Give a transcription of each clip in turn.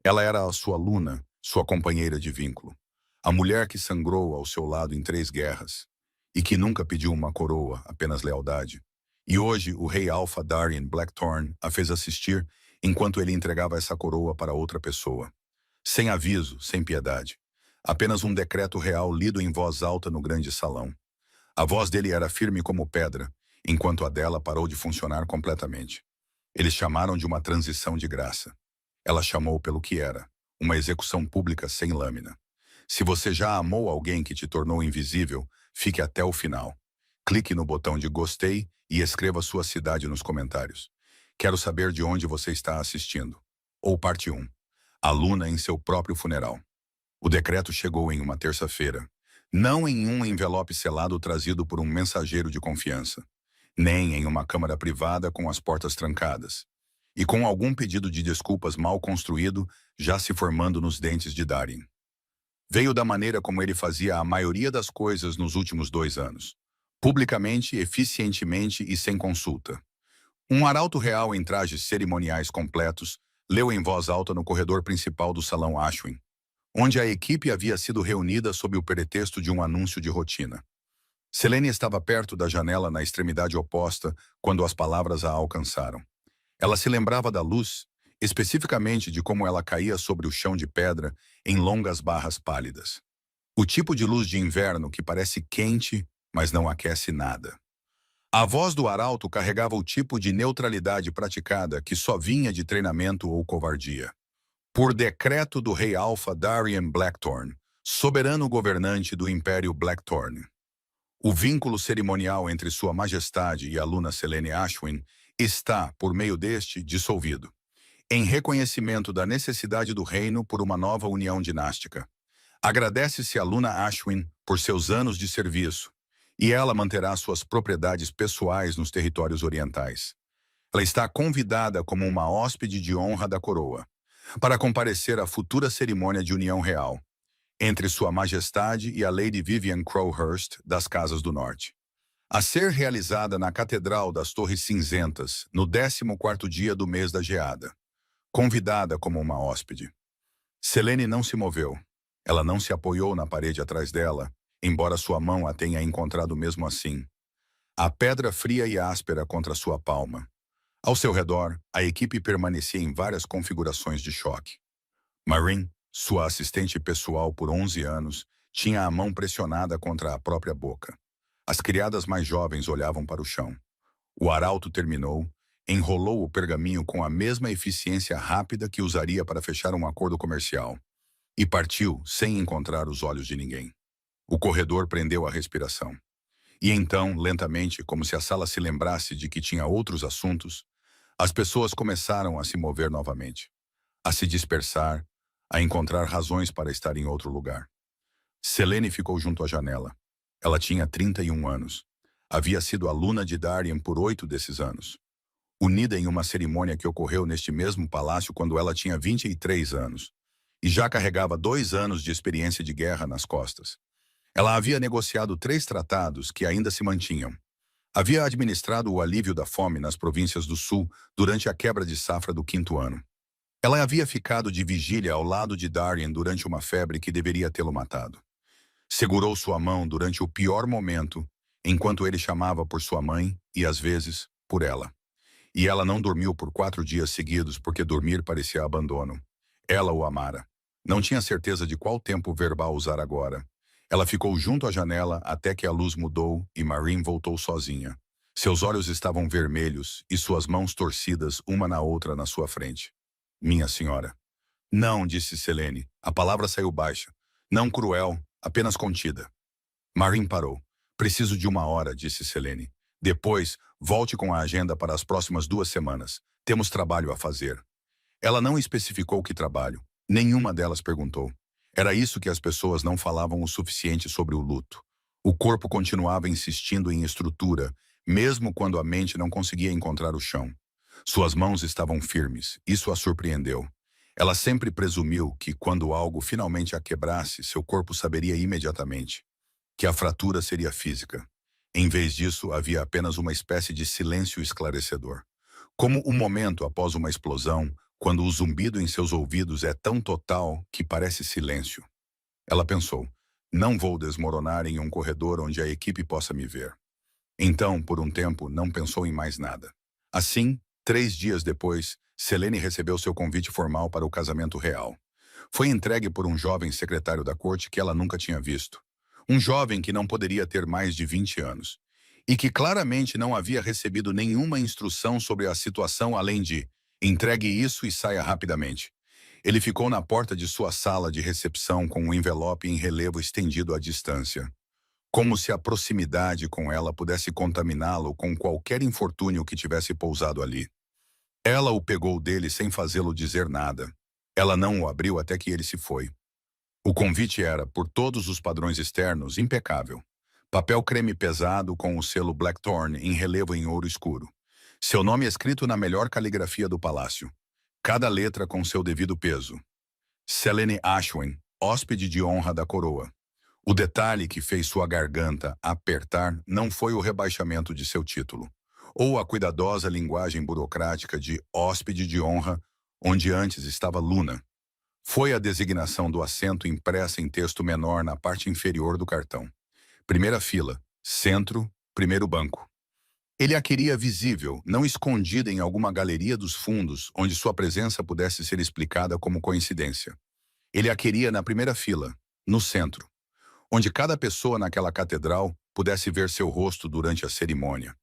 Ela era a sua Luna, sua companheira de vínculo. A mulher que sangrou ao seu lado em 3 guerras. E que nunca pediu uma coroa, apenas lealdade. E hoje o rei Alpha Darien Blackthorn a fez assistir enquanto ele entregava essa coroa para outra pessoa. Sem aviso, sem piedade. Apenas um decreto real lido em voz alta no grande salão. A voz dele era firme como pedra, enquanto a dela parou de funcionar completamente. Eles chamaram de uma transição de graça. Ela chamou pelo que era, uma execução pública sem lâmina. Se você já amou alguém que te tornou invisível, fique até o final. Clique no botão de gostei e escreva sua cidade nos comentários. Quero saber de onde você está assistindo. Ou parte 1. A Luna em seu próprio funeral. O decreto chegou em uma terça-feira. Não em um envelope selado trazido por um mensageiro de confiança. Nem em uma câmara privada com as portas trancadas. E com algum pedido de desculpas mal construído já se formando nos dentes de Darien. Veio da maneira como ele fazia a maioria das coisas nos últimos 2 anos. Publicamente, eficientemente e sem consulta. Um arauto real em trajes cerimoniais completos leu em voz alta no corredor principal do salão Ashwin, onde a equipe havia sido reunida sob o pretexto de um anúncio de rotina. Selene estava perto da janela na extremidade oposta quando as palavras a alcançaram. Ela se lembrava da luz, especificamente de como ela caía sobre o chão de pedra em longas barras pálidas. O tipo de luz de inverno que parece quente, mas não aquece nada. A voz do arauto carregava o tipo de neutralidade praticada que só vinha de treinamento ou covardia. Por decreto do rei Alpha Darien Blackthorn, soberano governante do Império Blackthorn. O vínculo cerimonial entre Sua Majestade e a Luna Selene Ashwin está, por meio deste, dissolvido. Em reconhecimento da necessidade do reino por uma nova união dinástica. Agradece-se a Luna Ashwin por seus anos de serviço, e ela manterá suas propriedades pessoais nos territórios orientais. Ela está convidada como uma hóspede de honra da coroa, para comparecer à futura cerimônia de união real, entre Sua Majestade e a Lady Vivian Crowhurst das Casas do Norte. A ser realizada na Catedral das Torres Cinzentas, no 14º dia do mês da geada. Convidada como uma hóspede. Selene não se moveu. Ela não se apoiou na parede atrás dela, embora sua mão a tenha encontrado mesmo assim. A pedra fria e áspera contra sua palma. Ao seu redor, a equipe permanecia em várias configurações de choque. Maureen, sua assistente pessoal por 11 anos, tinha a mão pressionada contra a própria boca. As criadas mais jovens olhavam para o chão. O arauto terminou, enrolou o pergaminho com a mesma eficiência rápida que usaria para fechar um acordo comercial. E partiu sem encontrar os olhos de ninguém. O corredor prendeu a respiração. E então, lentamente, como se a sala se lembrasse de que tinha outros assuntos, as pessoas começaram a se mover novamente, a se dispersar, a encontrar razões para estar em outro lugar. Selene ficou junto à janela. Ela tinha 31 anos. Havia sido a Luna de Darien por 8 desses anos. Unida em uma cerimônia que ocorreu neste mesmo palácio quando ela tinha 23 anos. E já carregava 2 anos de experiência de guerra nas costas. Ela havia negociado 3 tratados que ainda se mantinham. Havia administrado o alívio da fome nas províncias do sul durante a quebra de safra do 5º ano. Ela havia ficado de vigília ao lado de Darien durante uma febre que deveria tê-lo matado. Segurou sua mão durante o pior momento, enquanto ele chamava por sua mãe e, às vezes, por ela. E ela não dormiu por 4 dias seguidos porque dormir parecia abandono. Ela o amara. Não tinha certeza de qual tempo verbal usar agora. Ela ficou junto à janela até que a luz mudou e Maureen voltou sozinha. Seus olhos estavam vermelhos e suas mãos torcidas uma na outra na sua frente. Minha senhora. Não, disse Selene. A palavra saiu baixa. Não cruel, apenas contida. Maureen parou. Preciso de 1 hora, disse Selene. Depois, volte com a agenda para as próximas 2 semanas. Temos trabalho a fazer. Ela não especificou que trabalho. Nenhuma delas perguntou. Era isso que as pessoas não falavam o suficiente sobre o luto. O corpo continuava insistindo em estrutura, mesmo quando a mente não conseguia encontrar o chão. Suas mãos estavam firmes. Isso a surpreendeu. Ela sempre presumiu que, quando algo finalmente a quebrasse, seu corpo saberia imediatamente que a fratura seria física. Em vez disso, havia apenas uma espécie de silêncio esclarecedor. Como um momento após uma explosão, quando o zumbido em seus ouvidos é tão total que parece silêncio. Ela pensou, não vou desmoronar em um corredor onde a equipe possa me ver. Então, por um tempo, não pensou em mais nada. Assim, 3 dias depois, Selene recebeu seu convite formal para o casamento real. Foi entregue por um jovem secretário da corte que ela nunca tinha visto. Um jovem que não poderia ter mais de 20 anos. E que claramente não havia recebido nenhuma instrução sobre a situação além de entregue isso e saia rapidamente. Ele ficou na porta de sua sala de recepção com um envelope em relevo estendido à distância. Como se a proximidade com ela pudesse contaminá-lo com qualquer infortúnio que tivesse pousado ali. Ela o pegou dele sem fazê-lo dizer nada. Ela não o abriu até que ele se foi. O convite era, por todos os padrões externos, impecável. Papel creme pesado com o selo Blackthorn em relevo em ouro escuro. Seu nome escrito na melhor caligrafia do palácio. Cada letra com seu devido peso. Selene Ashwin, hóspede de honra da coroa. O detalhe que fez sua garganta apertar não foi o rebaixamento de seu título, ou a cuidadosa linguagem burocrática de hóspede de honra, onde antes estava Luna. Foi a designação do assento impressa em texto menor na parte inferior do cartão. Primeira fila, centro, primeiro banco. Ele a queria visível, não escondida em alguma galeria dos fundos, onde sua presença pudesse ser explicada como coincidência. Ele a queria na primeira fila, no centro, onde cada pessoa naquela catedral pudesse ver seu rosto durante a cerimônia.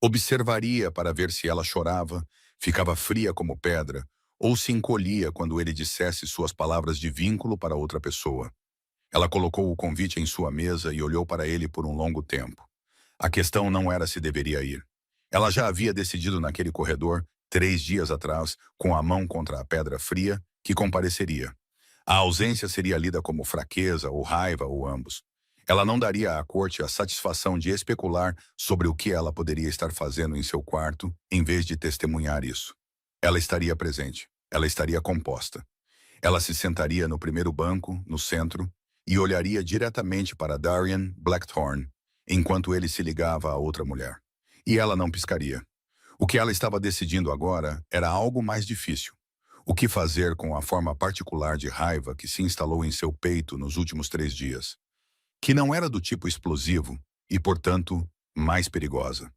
Observaria para ver se ela chorava, ficava fria como pedra, ou se encolhia quando ele dissesse suas palavras de vínculo para outra pessoa. Ela colocou o convite em sua mesa e olhou para ele por um longo tempo. A questão não era se deveria ir. Ela já havia decidido naquele corredor, 3 dias atrás, com a mão contra a pedra fria, que compareceria. A ausência seria lida como fraqueza ou raiva ou ambos. Ela não daria à corte a satisfação de especular sobre o que ela poderia estar fazendo em seu quarto, em vez de testemunhar isso. Ela estaria presente. Ela estaria composta. Ela se sentaria no primeiro banco, no centro, e olharia diretamente para Darian Blackthorn, enquanto ele se ligava a outra mulher. E ela não piscaria. O que ela estava decidindo agora era algo mais difícil. O que fazer com a forma particular de raiva que se instalou em seu peito nos últimos 3 dias? Que não era do tipo explosivo e, portanto, mais perigosa.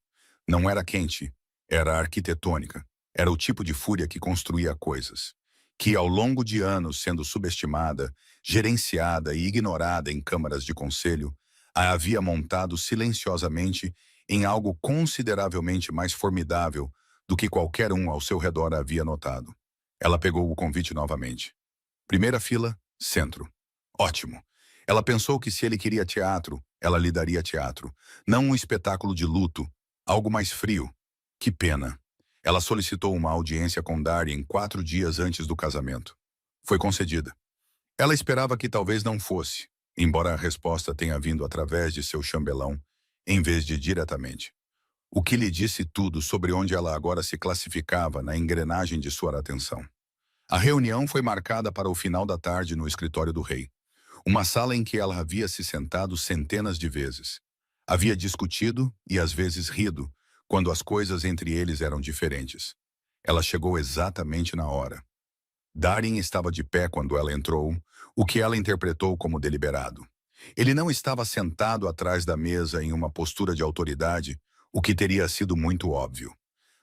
Não era quente, era arquitetônica. Era o tipo de fúria que construía coisas. Que, ao longo de anos sendo subestimada, gerenciada e ignorada em câmaras de conselho, a havia montado silenciosamente em algo consideravelmente mais formidável do que qualquer um ao seu redor havia notado. Ela pegou o convite novamente. Primeira fila, centro. Ótimo. Ela pensou que se ele queria teatro, ela lhe daria teatro. Não um espetáculo de luto, algo mais frio. Que pena. Ela solicitou uma audiência com Darien 4 dias antes do casamento. Foi concedida. Ela esperava que talvez não fosse, embora a resposta tenha vindo através de seu chambelão, em vez de diretamente. O que lhe disse tudo sobre onde ela agora se classificava na engrenagem de sua atenção. A reunião foi marcada para o final da tarde no escritório do rei. Uma sala em que ela havia se sentado centenas de vezes. Havia discutido e às vezes rido, quando as coisas entre eles eram diferentes. Ela chegou exatamente na hora. Darien estava de pé quando ela entrou, o que ela interpretou como deliberado. Ele não estava sentado atrás da mesa em uma postura de autoridade, o que teria sido muito óbvio.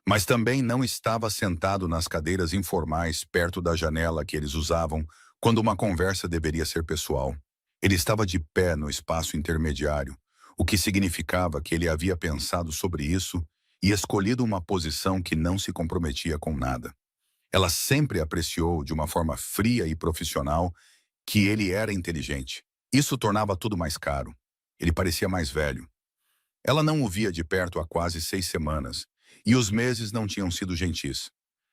Mas também não estava sentado nas cadeiras informais perto da janela que eles usavam quando uma conversa deveria ser pessoal. Ele estava de pé no espaço intermediário, o que significava que ele havia pensado sobre isso e escolhido uma posição que não se comprometia com nada. Ela sempre apreciou, de uma forma fria e profissional, que ele era inteligente. Isso tornava tudo mais caro. Ele parecia mais velho. Ela não o via de perto há quase 6 semanas, e os meses não tinham sido gentis.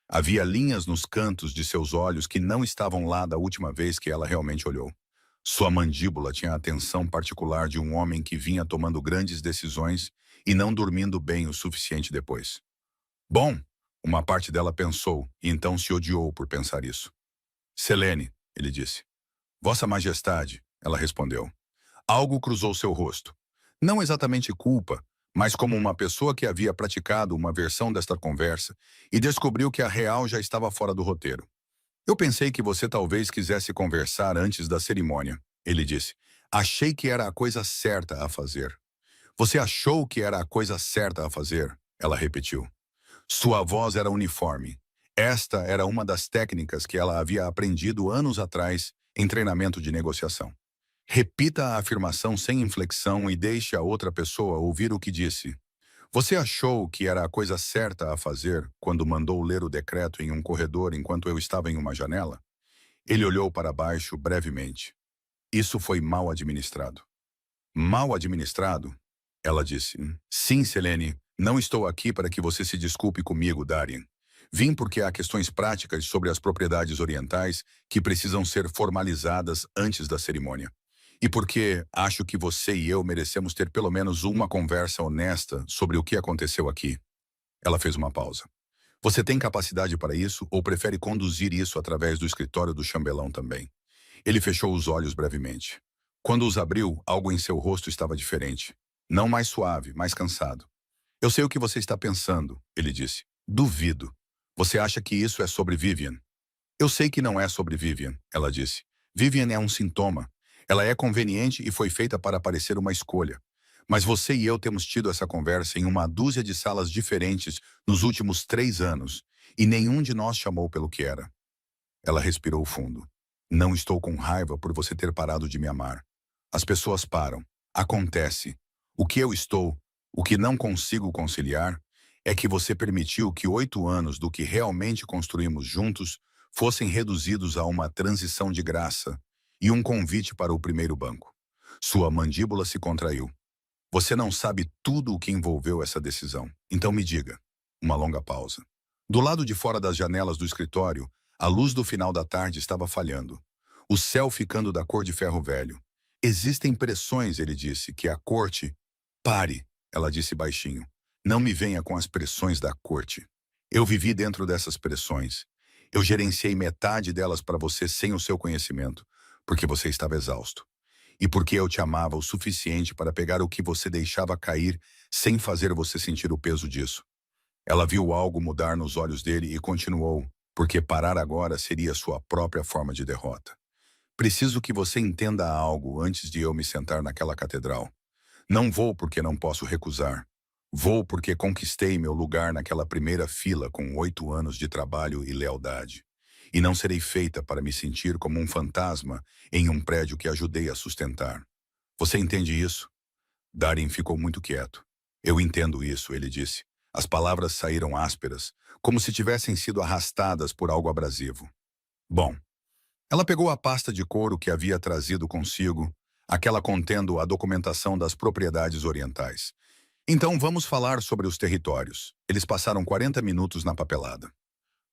Havia linhas nos cantos de seus olhos que não estavam lá da última vez que ela realmente olhou. Sua mandíbula tinha a atenção particular de um homem que vinha tomando grandes decisões e não dormindo bem o suficiente depois. Bom, uma parte dela pensou, e então se odiou por pensar isso. Selene, ele disse. Vossa Majestade, ela respondeu. Algo cruzou seu rosto. Não exatamente culpa, mas como uma pessoa que havia praticado uma versão desta conversa e descobriu que a real já estava fora do roteiro. Eu pensei que você talvez quisesse conversar antes da cerimônia, ele disse. Achei que era a coisa certa a fazer. Você achou que era a coisa certa a fazer? Ela repetiu. Sua voz era uniforme. Esta era uma das técnicas que ela havia aprendido anos atrás em treinamento de negociação. Repita a afirmação sem inflexão e deixe a outra pessoa ouvir o que disse. Você achou que era a coisa certa a fazer quando mandou ler o decreto em um corredor enquanto eu estava em uma janela? Ele olhou para baixo brevemente. Isso foi mal administrado. Mal administrado? Ela disse. Sim, Selene, não estou aqui para que você se desculpe comigo, Darien. Vim porque há questões práticas sobre as propriedades orientais que precisam ser formalizadas antes da cerimônia. E porque acho que você e eu merecemos ter pelo menos uma conversa honesta sobre o que aconteceu aqui. Ela fez uma pausa. Você tem capacidade para isso ou prefere conduzir isso através do escritório do chambelão também? Ele fechou os olhos brevemente. Quando os abriu, algo em seu rosto estava diferente. Não mais suave, mais cansado. Eu sei o que você está pensando, ele disse. Duvido. Você acha que isso é sobre Vivian? Eu sei que não é sobre Vivian, ela disse. Vivian é um sintoma. Ela é conveniente e foi feita para parecer uma escolha. Mas você e eu temos tido essa conversa em uma dúzia de salas diferentes nos últimos 3 anos, e nenhum de nós chamou pelo que era. Ela respirou fundo. Não estou com raiva por você ter parado de me amar. As pessoas param. Acontece. O que não consigo conciliar, é que você permitiu que 8 anos do que realmente construímos juntos fossem reduzidos a uma transição de graça e um convite para o primeiro banco. Sua mandíbula se contraiu. Você não sabe tudo o que envolveu essa decisão. Então me diga. Uma longa pausa. Do lado de fora das janelas do escritório, a luz do final da tarde estava falhando. O céu ficando da cor de ferro velho. Existem pressões, ele disse, que a corte... Pare, ela disse baixinho. Não me venha com as pressões da corte. Eu vivi dentro dessas pressões. Eu gerenciei metade delas para você sem o seu conhecimento, porque você estava exausto. E porque eu te amava o suficiente para pegar o que você deixava cair sem fazer você sentir o peso disso. Ela viu algo mudar nos olhos dele e continuou, porque parar agora seria sua própria forma de derrota. Preciso que você entenda algo antes de eu me sentar naquela catedral. Não vou porque não posso recusar. Vou porque conquistei meu lugar naquela primeira fila com 8 anos de trabalho e lealdade. E não serei feita para me sentir como um fantasma em um prédio que ajudei a sustentar. Você entende isso? Darien ficou muito quieto. Eu entendo isso, ele disse. As palavras saíram ásperas, como se tivessem sido arrastadas por algo abrasivo. Bom, ela pegou a pasta de couro que havia trazido consigo, aquela contendo a documentação das propriedades orientais. Então vamos falar sobre os territórios. Eles passaram 40 minutos na papelada.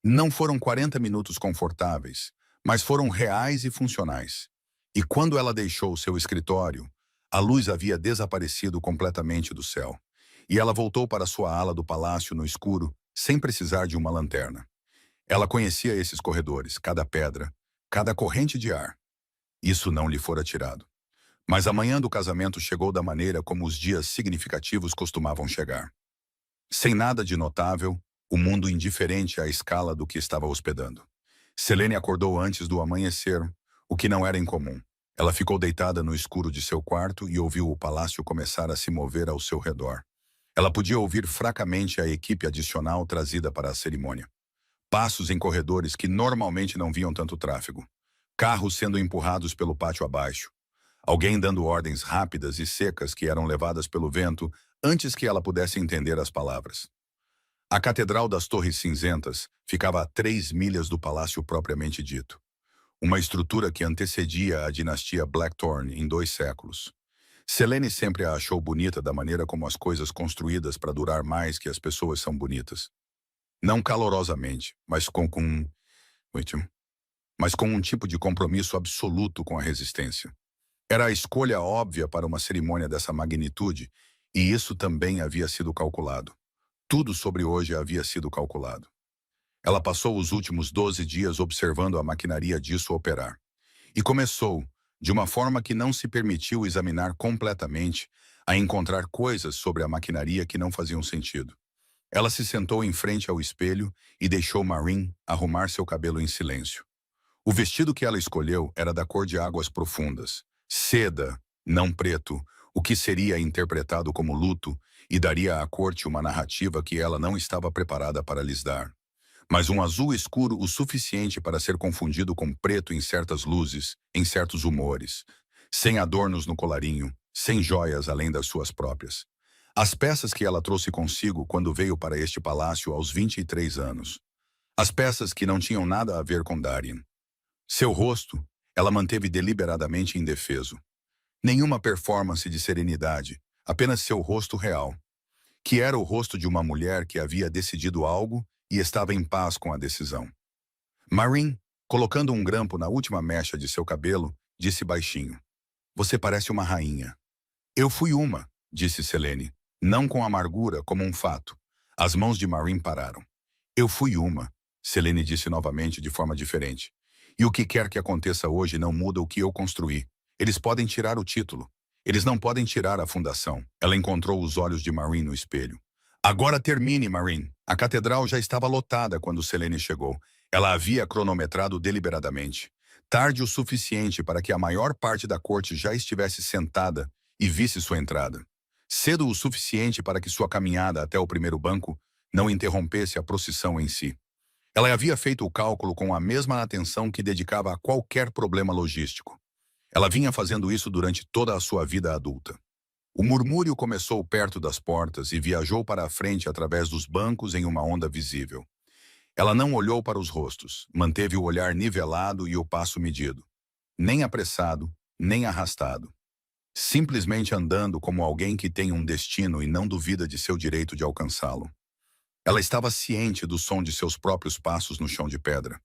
Não foram 40 minutos confortáveis, mas foram reais e funcionais. E quando ela deixou seu escritório, a luz havia desaparecido completamente do céu. E ela voltou para sua ala do palácio no escuro, sem precisar de uma lanterna. Ela conhecia esses corredores, cada pedra, cada corrente de ar. Isso não lhe fora tirado. Mas a manhã do casamento chegou da maneira como os dias significativos costumavam chegar. Sem nada de notável, o mundo indiferente à escala do que estava hospedando. Selene acordou antes do amanhecer, o que não era incomum. Ela ficou deitada no escuro de seu quarto e ouviu o palácio começar a se mover ao seu redor. Ela podia ouvir fracamente a equipe adicional trazida para a cerimônia. Passos em corredores que normalmente não viam tanto tráfego. Carros sendo empurrados pelo pátio abaixo. Alguém dando ordens rápidas e secas que eram levadas pelo vento antes que ela pudesse entender as palavras. A Catedral das Torres Cinzentas ficava a 3 milhas do palácio propriamente dito. Uma estrutura que antecedia a dinastia Blackthorne em 2 séculos. Selene sempre a achou bonita da maneira como as coisas construídas para durar mais que as pessoas são bonitas. Não calorosamente, mas com um tipo de compromisso absoluto com a resistência. Era a escolha óbvia para uma cerimônia dessa magnitude, e isso também havia sido calculado. Tudo sobre hoje havia sido calculado. Ela passou os últimos 12 dias observando a maquinaria disso operar. E começou, de uma forma que não se permitiu examinar completamente, a encontrar coisas sobre a maquinaria que não faziam sentido. Ela se sentou em frente ao espelho e deixou Maureen arrumar seu cabelo em silêncio. O vestido que ela escolheu era da cor de águas profundas, seda, não preto, o que seria interpretado como luto e daria à corte uma narrativa que ela não estava preparada para lhes dar. Mas um azul escuro o suficiente para ser confundido com preto em certas luzes, em certos humores, sem adornos no colarinho, sem joias além das suas próprias. As peças que ela trouxe consigo quando veio para este palácio aos 23 anos. As peças que não tinham nada a ver com Darien. Seu rosto, ela manteve deliberadamente indefeso. Nenhuma performance de serenidade, apenas seu rosto real, que era o rosto de uma mulher que havia decidido algo e estava em paz com a decisão. Maureen, colocando um grampo na última mecha de seu cabelo, disse baixinho: "Você parece uma rainha." "Eu fui uma", disse Selene, não com amargura, como um fato. As mãos de Maureen pararam. "Eu fui uma", Selene disse novamente de forma diferente. "E o que quer que aconteça hoje não muda o que eu construí. Eles podem tirar o título. Eles não podem tirar a fundação." Ela encontrou os olhos de Maureen no espelho. "Agora termine, Maureen." A catedral já estava lotada quando Selene chegou. Ela havia cronometrado deliberadamente. Tarde o suficiente para que a maior parte da corte já estivesse sentada e visse sua entrada. Cedo o suficiente para que sua caminhada até o primeiro banco não interrompesse a procissão em si. Ela havia feito o cálculo com a mesma atenção que dedicava a qualquer problema logístico. Ela vinha fazendo isso durante toda a sua vida adulta. O murmúrio começou perto das portas e viajou para a frente através dos bancos em uma onda visível. Ela não olhou para os rostos, manteve o olhar nivelado e o passo medido. Nem apressado, nem arrastado. Simplesmente andando como alguém que tem um destino e não duvida de seu direito de alcançá-lo. Ela estava ciente do som de seus próprios passos no chão de pedra.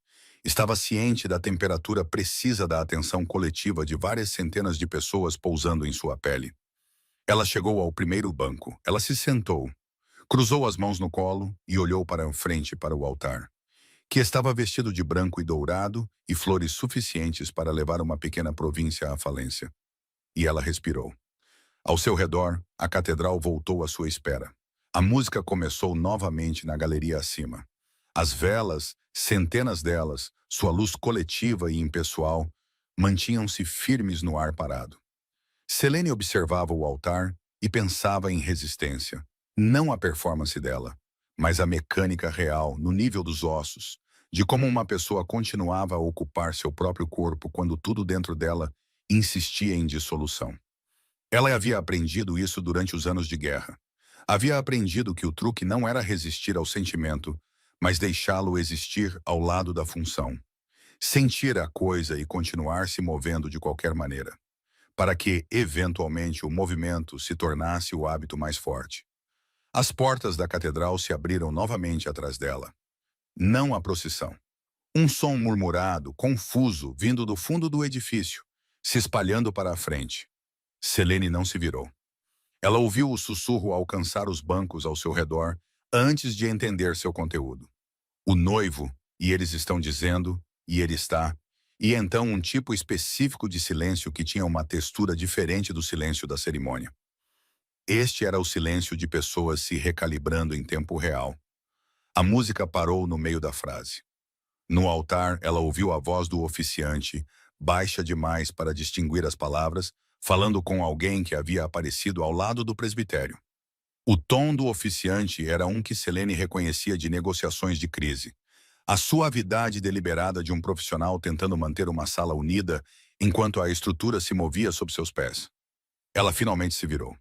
Estava ciente da temperatura precisa da atenção coletiva de várias centenas de pessoas pousando em sua pele. Ela chegou ao primeiro banco. Ela se sentou, cruzou as mãos no colo e olhou para a frente para o altar, que estava vestido de branco e dourado e flores suficientes para levar uma pequena província à falência. E ela respirou. Ao seu redor, a catedral voltou à sua espera. A música começou novamente na galeria acima. As velas, centenas delas, sua luz coletiva e impessoal, mantinham-se firmes no ar parado. Selene observava o altar e pensava em resistência. Não a performance dela, mas a mecânica real, no nível dos ossos, de como uma pessoa continuava a ocupar seu próprio corpo quando tudo dentro dela insistia em dissolução. Ela havia aprendido isso durante os anos de guerra. Havia aprendido que o truque não era resistir ao sentimento, mas deixá-lo existir ao lado da função. Sentir a coisa e continuar se movendo de qualquer maneira, para que, eventualmente, o movimento se tornasse o hábito mais forte. As portas da catedral se abriram novamente atrás dela. Não a procissão. Um som murmurado, confuso, vindo do fundo do edifício, se espalhando para a frente. Selene não se virou. Ela ouviu o sussurro alcançar os bancos ao seu redor antes de entender seu conteúdo. O noivo, e eles estão dizendo, e ele está, e então um tipo específico de silêncio que tinha uma textura diferente do silêncio da cerimônia. Este era o silêncio de pessoas se recalibrando em tempo real. A música parou no meio da frase. No altar, ela ouviu a voz do oficiante, baixa demais para distinguir as palavras, falando com alguém que havia aparecido ao lado do presbitério. O tom do oficiante era um que Selene reconhecia de negociações de crise. A suavidade deliberada de um profissional tentando manter uma sala unida enquanto a estrutura se movia sob seus pés. Ela finalmente se virou.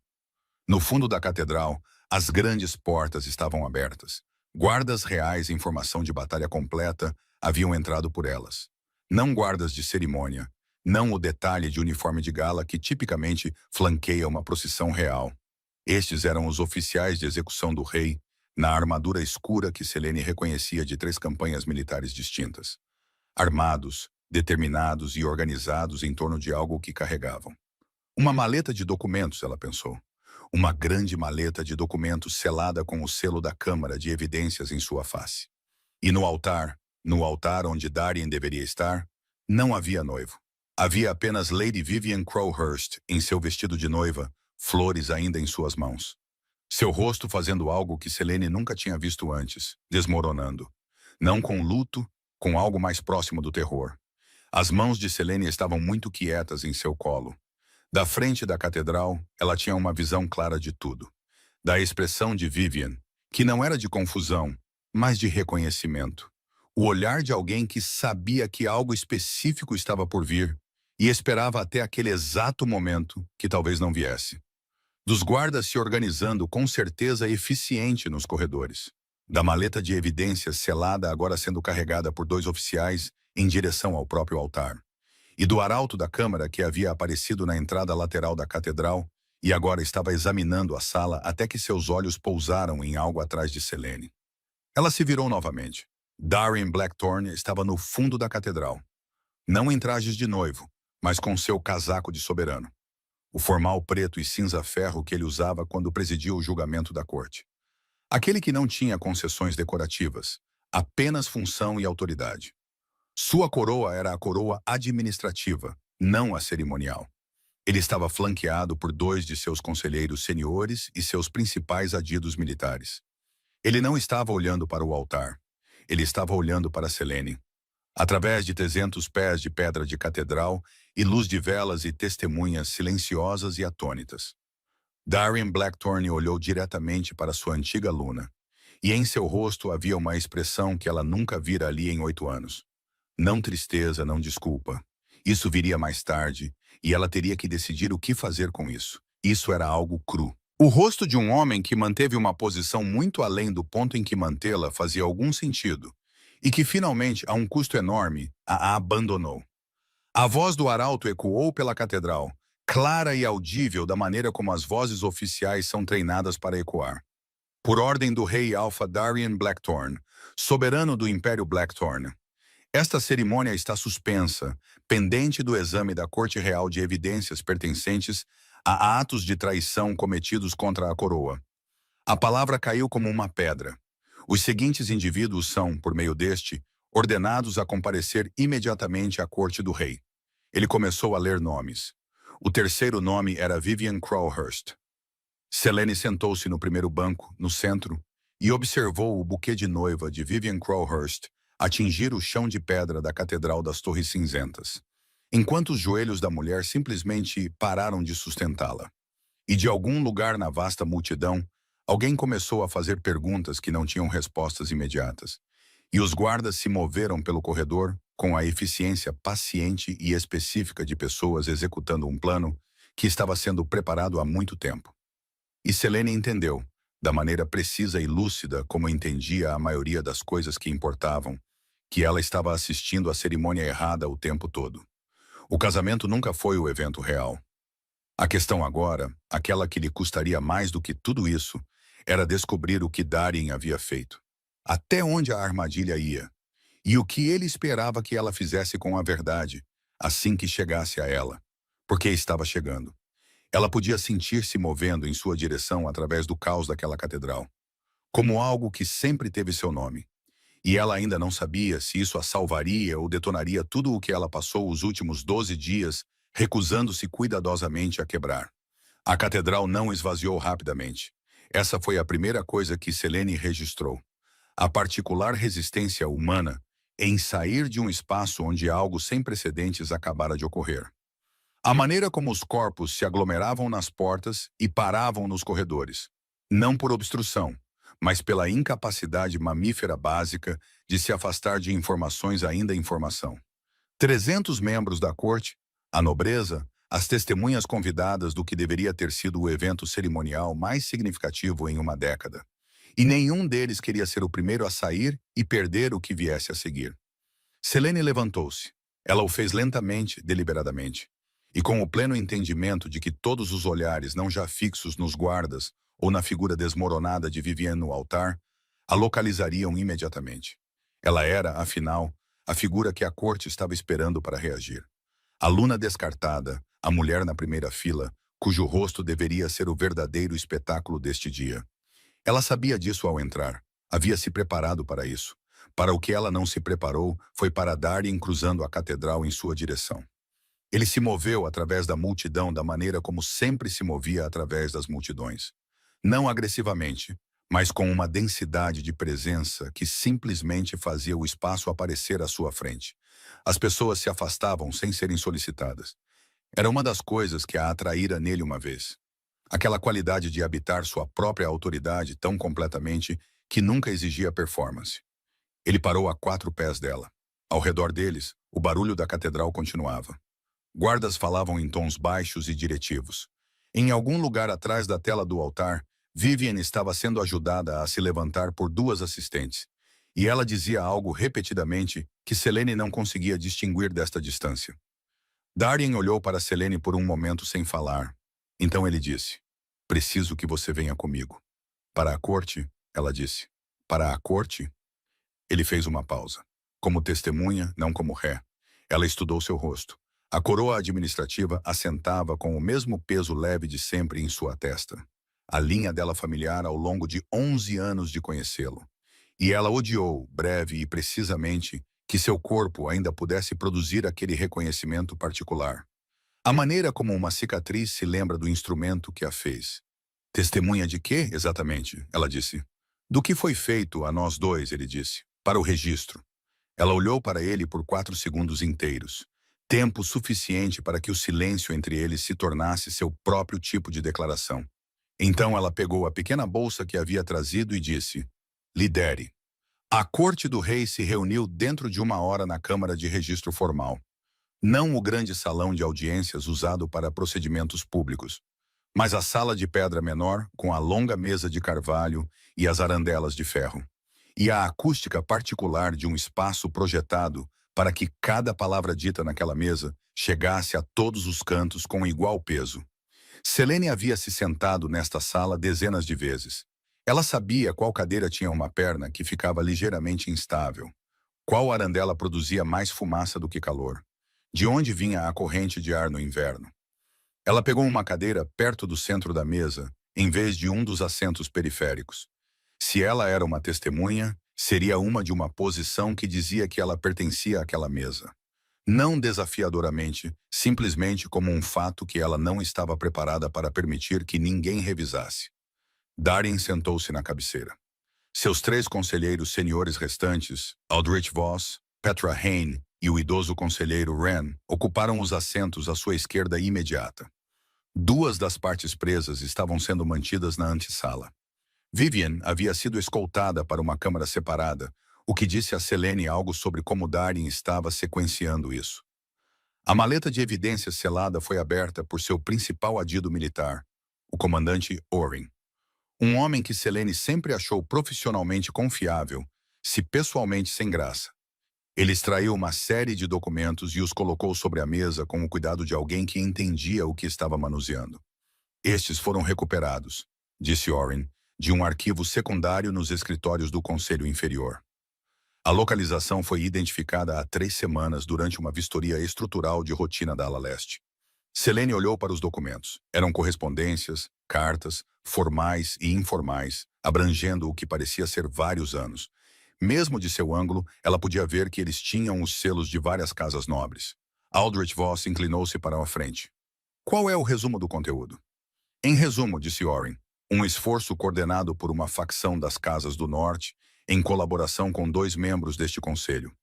No fundo da catedral, as grandes portas estavam abertas. Guardas reais em formação de batalha completa haviam entrado por elas. Não guardas de cerimônia, não o detalhe de uniforme de gala que tipicamente flanqueia uma procissão real. Estes eram os oficiais de execução do rei, na armadura escura que Selene reconhecia de 3 campanhas militares distintas. Armados, determinados e organizados em torno de algo que carregavam. Uma maleta de documentos, ela pensou. Uma grande maleta de documentos selada com o selo da Câmara de Evidências em sua face. E no altar onde Darien deveria estar, não havia noivo. Havia apenas Lady Vivian Crowhurst em seu vestido de noiva, flores ainda em suas mãos. Seu rosto fazendo algo que Selene nunca tinha visto antes, desmoronando. Não com luto, com algo mais próximo do terror. As mãos de Selene estavam muito quietas em seu colo. Da frente da catedral, ela tinha uma visão clara de tudo. Da expressão de Vivian, que não era de confusão, mas de reconhecimento. O olhar de alguém que sabia que algo específico estava por vir e esperava até aquele exato momento que talvez não viesse. Dos guardas se organizando com certeza eficiente nos corredores. Da maleta de evidências selada agora sendo carregada por 2 oficiais em direção ao próprio altar. E do arauto da câmara que havia aparecido na entrada lateral da catedral e agora estava examinando a sala até que seus olhos pousaram em algo atrás de Selene. Ela se virou novamente. Darian Blackthorne estava no fundo da catedral. Não em trajes de noivo, mas com seu casaco de soberano. O formal preto e cinza-ferro que ele usava quando presidia o julgamento da corte. Aquele que não tinha concessões decorativas, apenas função e autoridade. Sua coroa era a coroa administrativa, não a cerimonial. Ele estava flanqueado por 2 de seus conselheiros seniores e seus principais adidos militares. Ele não estava olhando para o altar. Ele estava olhando para Selene. Através de 300 pés de pedra de catedral e luz de velas e testemunhas silenciosas e atônitas. Darian Blackthorne olhou diretamente para sua antiga aluna, e em seu rosto havia uma expressão que ela nunca vira ali em 8 anos. Não tristeza, não desculpa. Isso viria mais tarde, e ela teria que decidir o que fazer com isso. Isso era algo cru. O rosto de um homem que manteve uma posição muito além do ponto em que mantê-la fazia algum sentido, e que finalmente, a um custo enorme, a abandonou. A voz do arauto ecoou pela catedral, clara e audível da maneira como as vozes oficiais são treinadas para ecoar. Por ordem do rei Alpha Darian Blackthorne, soberano do Império Blackthorne. Esta cerimônia está suspensa, pendente do exame da Corte Real de evidências pertencentes a atos de traição cometidos contra a coroa. A palavra caiu como uma pedra. Os seguintes indivíduos são, por meio deste, ordenados a comparecer imediatamente à corte do rei. Ele começou a ler nomes. O terceiro nome era Vivian Crowhurst. Selene sentou-se no primeiro banco, no centro, e observou o buquê de noiva de Vivian Crowhurst atingir o chão de pedra da Catedral das Torres Cinzentas, enquanto os joelhos da mulher simplesmente pararam de sustentá-la. E de algum lugar na vasta multidão, alguém começou a fazer perguntas que não tinham respostas imediatas, e os guardas se moveram pelo corredor com a eficiência paciente e específica de pessoas executando um plano que estava sendo preparado há muito tempo. E Selene entendeu, da maneira precisa e lúcida como entendia a maioria das coisas que importavam, que ela estava assistindo à cerimônia errada o tempo todo. O casamento nunca foi o evento real. A questão agora, aquela que lhe custaria mais do que tudo isso, era descobrir o que Darian havia feito. Até onde a armadilha ia. E o que ele esperava que ela fizesse com a verdade, assim que chegasse a ela. Porque estava chegando. Ela podia sentir-se movendo em sua direção através do caos daquela catedral. Como algo que sempre teve seu nome. E ela ainda não sabia se isso a salvaria ou detonaria tudo o que ela passou os últimos 12 dias, recusando-se cuidadosamente a quebrar. A catedral não esvaziou rapidamente. Essa foi a primeira coisa que Selene registrou. A particular resistência humana em sair de um espaço onde algo sem precedentes acabara de ocorrer. A maneira como os corpos se aglomeravam nas portas e paravam nos corredores. Não por obstrução, mas pela incapacidade mamífera básica de se afastar de informações ainda em formação. 300 membros da corte, a nobreza, as testemunhas convidadas do que deveria ter sido o evento cerimonial mais significativo em uma década. E nenhum deles queria ser o primeiro a sair e perder o que viesse a seguir. Selene levantou-se. Ela o fez lentamente, deliberadamente. E com o pleno entendimento de que todos os olhares não já fixos nos guardas ou na figura desmoronada de Vivian no altar, a localizariam imediatamente. Ela era, afinal, a figura que a corte estava esperando para reagir. A aluna descartada, a mulher na primeira fila, cujo rosto deveria ser o verdadeiro espetáculo deste dia. Ela sabia disso ao entrar. Havia se preparado para isso. Para o que ela não se preparou foi para Darian cruzando a catedral em sua direção. Ele se moveu através da multidão da maneira como sempre se movia através das multidões. Não agressivamente, mas com uma densidade de presença que simplesmente fazia o espaço aparecer à sua frente. As pessoas se afastavam sem serem solicitadas. Era uma das coisas que a atraíra nele uma vez. Aquela qualidade de habitar sua própria autoridade tão completamente que nunca exigia performance. Ele parou a 4 pés dela. Ao redor deles, o barulho da catedral continuava. Guardas falavam em tons baixos e diretivos. Em algum lugar atrás da tela do altar, Vivian estava sendo ajudada a se levantar por 2 assistentes. E ela dizia algo repetidamente que Selene não conseguia distinguir desta distância. Darien olhou para Selene por um momento sem falar. Então ele disse: "Preciso que você venha comigo." "Para a corte?" ela disse. "Para a corte?" Ele fez uma pausa. Como testemunha, não como ré. Ela estudou seu rosto. A coroa administrativa assentava com o mesmo peso leve de sempre em sua testa. A linha dela familiar ao longo de 11 anos de conhecê-lo. E ela odiou, breve e precisamente, que seu corpo ainda pudesse produzir aquele reconhecimento particular. A maneira como uma cicatriz se lembra do instrumento que a fez. "Testemunha de quê, exatamente?" ela disse. "Do que foi feito a nós dois", ele disse. "Para o registro." Ela olhou para ele por 4 segundos inteiros. Tempo suficiente para que o silêncio entre eles se tornasse seu próprio tipo de declaração. Então ela pegou a pequena bolsa que havia trazido e disse: "Lidere." A corte do rei se reuniu dentro de 1 hora na Câmara de Registro Formal. Não o grande salão de audiências usado para procedimentos públicos, mas a sala de pedra menor com a longa mesa de carvalho e as arandelas de ferro. E a acústica particular de um espaço projetado para que cada palavra dita naquela mesa chegasse a todos os cantos com igual peso. Selene havia se sentado nesta sala dezenas de vezes. Ela sabia qual cadeira tinha uma perna que ficava ligeiramente instável, qual arandela produzia mais fumaça do que calor, de onde vinha a corrente de ar no inverno. Ela pegou uma cadeira perto do centro da mesa, em vez de um dos assentos periféricos. Se ela era uma testemunha, seria uma de uma posição que dizia que ela pertencia àquela mesa. Não desafiadoramente, simplesmente como um fato que ela não estava preparada para permitir que ninguém revisasse. Darien sentou-se na cabeceira. Seus 3 conselheiros seniores restantes, Aldrich Voss, Petra Hain e o idoso conselheiro Wren, ocuparam os assentos à sua esquerda imediata. 2 das partes presas estavam sendo mantidas na antessala. Vivian havia sido escoltada para uma câmara separada, o que disse a Selene algo sobre como Darien estava sequenciando isso. A maleta de evidências selada foi aberta por seu principal adido militar, o comandante Oren. Um homem que Selene sempre achou profissionalmente confiável, se pessoalmente sem graça. Ele extraiu uma série de documentos e os colocou sobre a mesa com o cuidado de alguém que entendia o que estava manuseando. "Estes foram recuperados", disse Oren, "de um arquivo secundário nos escritórios do Conselho Inferior." A localização foi identificada há 3 semanas durante uma vistoria estrutural de rotina da ala leste. Selene olhou para os documentos. Eram correspondências, cartas, formais e informais, abrangendo o que parecia ser vários anos. Mesmo de seu ângulo, ela podia ver que eles tinham os selos de várias casas nobres. Aldrich Voss inclinou-se para a frente. "Qual é o resumo do conteúdo?" "Em resumo", disse Oren, "um esforço coordenado por uma facção das Casas do Norte, em colaboração com 2 membros deste conselho,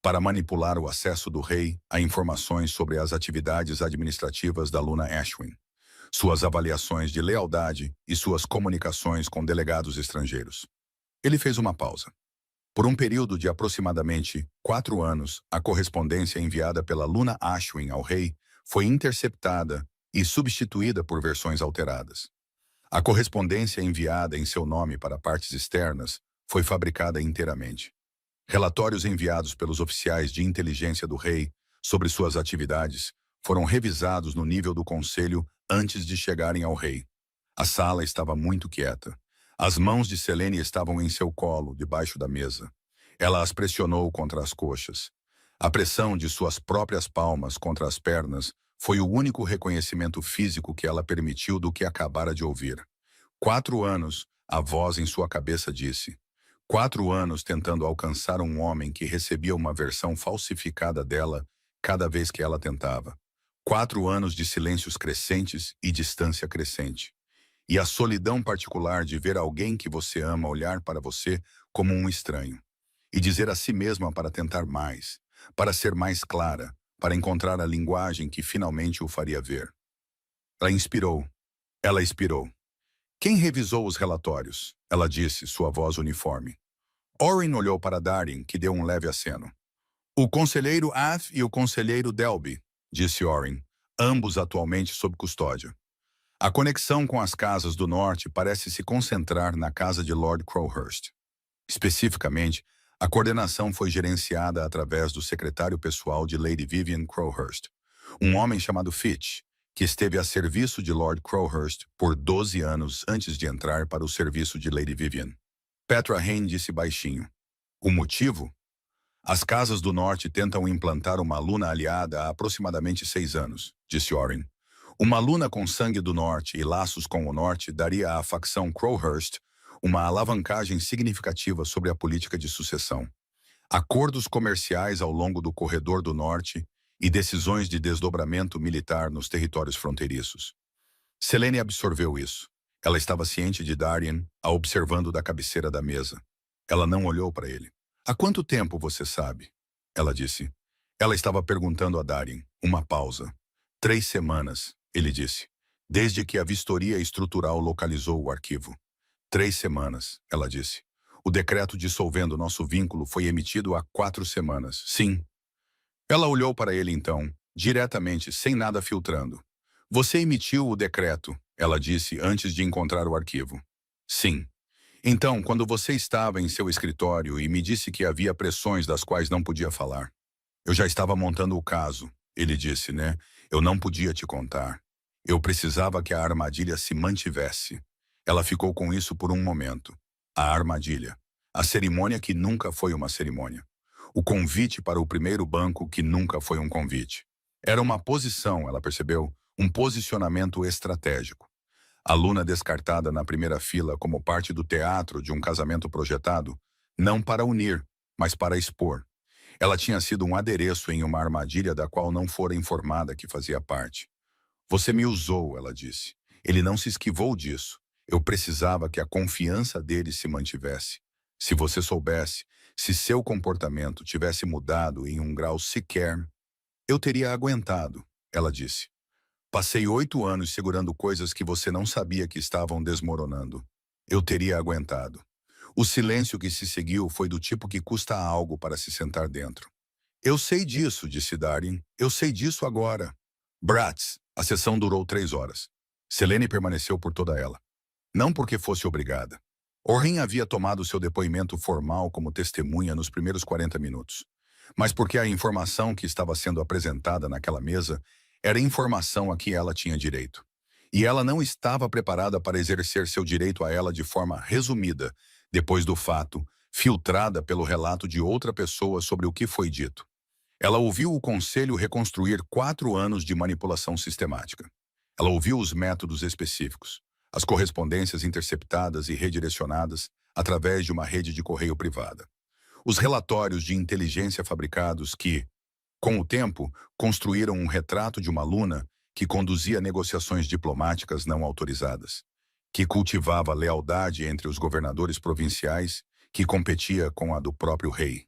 para manipular o acesso do rei a informações sobre as atividades administrativas da Luna Ashwin, suas avaliações de lealdade e suas comunicações com delegados estrangeiros." Ele fez uma pausa. Por um período de aproximadamente 4 anos, a correspondência enviada pela Luna Ashwin ao rei foi interceptada e substituída por versões alteradas. A correspondência enviada em seu nome para partes externas foi fabricada inteiramente. Relatórios enviados pelos oficiais de inteligência do rei sobre suas atividades foram revisados no nível do conselho antes de chegarem ao rei. A sala estava muito quieta. As mãos de Selene estavam em seu colo, debaixo da mesa. Ela as pressionou contra as coxas. A pressão de suas próprias palmas contra as pernas foi o único reconhecimento físico que ela permitiu do que acabara de ouvir. 4 anos, a voz em sua cabeça disse. 4 anos tentando alcançar um homem que recebia uma versão falsificada dela cada vez que ela tentava. 4 anos de silêncios crescentes e distância crescente. E a solidão particular de ver alguém que você ama olhar para você como um estranho. E dizer a si mesma para tentar mais, para ser mais clara, para encontrar a linguagem que finalmente o faria ver. Ela inspirou. Ela expirou. Quem revisou os relatórios? Ela disse, sua voz uniforme. Orrin olhou para Darin, que deu um leve aceno. O conselheiro Ath e o conselheiro Delby, disse Orrin, ambos atualmente sob custódia. A conexão com as casas do norte parece se concentrar na casa de Lord Crowhurst. Especificamente, a coordenação foi gerenciada através do secretário pessoal de Lady Vivian Crowhurst, um homem chamado Fitch, que esteve a serviço de Lord Crowhurst por 12 anos antes de entrar para o serviço de Lady Vivian. Petra Hain disse baixinho. O motivo? As casas do norte tentam implantar uma luna aliada há aproximadamente 6 anos, disse Orrin. Uma luna com sangue do norte e laços com o norte daria à facção Crowhurst uma alavancagem significativa sobre a política de sucessão. Acordos comerciais ao longo do corredor do norte e decisões de desdobramento militar nos territórios fronteiriços. Selene absorveu isso. Ela estava ciente de Darien, a observando da cabeceira da mesa. Ela não olhou para ele. Há quanto tempo você sabe? Ela disse. Ela estava perguntando a Darien. Uma pausa. 3 semanas, ele disse. Desde que a vistoria estrutural localizou o arquivo. 3 semanas, ela disse. O decreto dissolvendo nosso vínculo foi emitido há 4 semanas. Sim. Ela olhou para ele então, diretamente, sem nada filtrando. Você emitiu o decreto, ela disse antes de encontrar o arquivo. Sim. Então, quando você estava em seu escritório e me disse que havia pressões das quais não podia falar. Eu já estava montando o caso, ele disse, né? Eu não podia te contar. Eu precisava que a armadilha se mantivesse. Ela ficou com isso por um momento. A armadilha. A cerimônia que nunca foi uma cerimônia. O convite para o primeiro banco que nunca foi um convite. Era uma posição, ela percebeu, um posicionamento estratégico. A Luna descartada na primeira fila como parte do teatro de um casamento projetado, não para unir, mas para expor. Ela tinha sido um adereço em uma armadilha da qual não fora informada que fazia parte. Você me usou, ela disse. Ele não se esquivou disso. Eu precisava que a confiança dele se mantivesse. Se você soubesse, se seu comportamento tivesse mudado em um grau sequer, eu teria aguentado, ela disse. Passei 8 anos segurando coisas que você não sabia que estavam desmoronando. Eu teria aguentado. O silêncio que se seguiu foi do tipo que custa algo para se sentar dentro. Eu sei disso, disse Darin. Eu sei disso agora. Bratz, a sessão durou 3 horas. Selene permaneceu por toda ela. Não porque fosse obrigada. Orrin havia tomado seu depoimento formal como testemunha nos primeiros 40 minutos. Mas porque a informação que estava sendo apresentada naquela mesa era informação a que ela tinha direito. E ela não estava preparada para exercer seu direito a ela de forma resumida, depois do fato, filtrada pelo relato de outra pessoa sobre o que foi dito. Ela ouviu o conselho reconstruir 4 anos de manipulação sistemática. Ela ouviu os métodos específicos, as correspondências interceptadas e redirecionadas através de uma rede de correio privada. Os relatórios de inteligência fabricados que, com o tempo, construíram um retrato de uma Luna que conduzia negociações diplomáticas não autorizadas, que cultivava lealdade entre os governadores provinciais, que competia com a do próprio rei,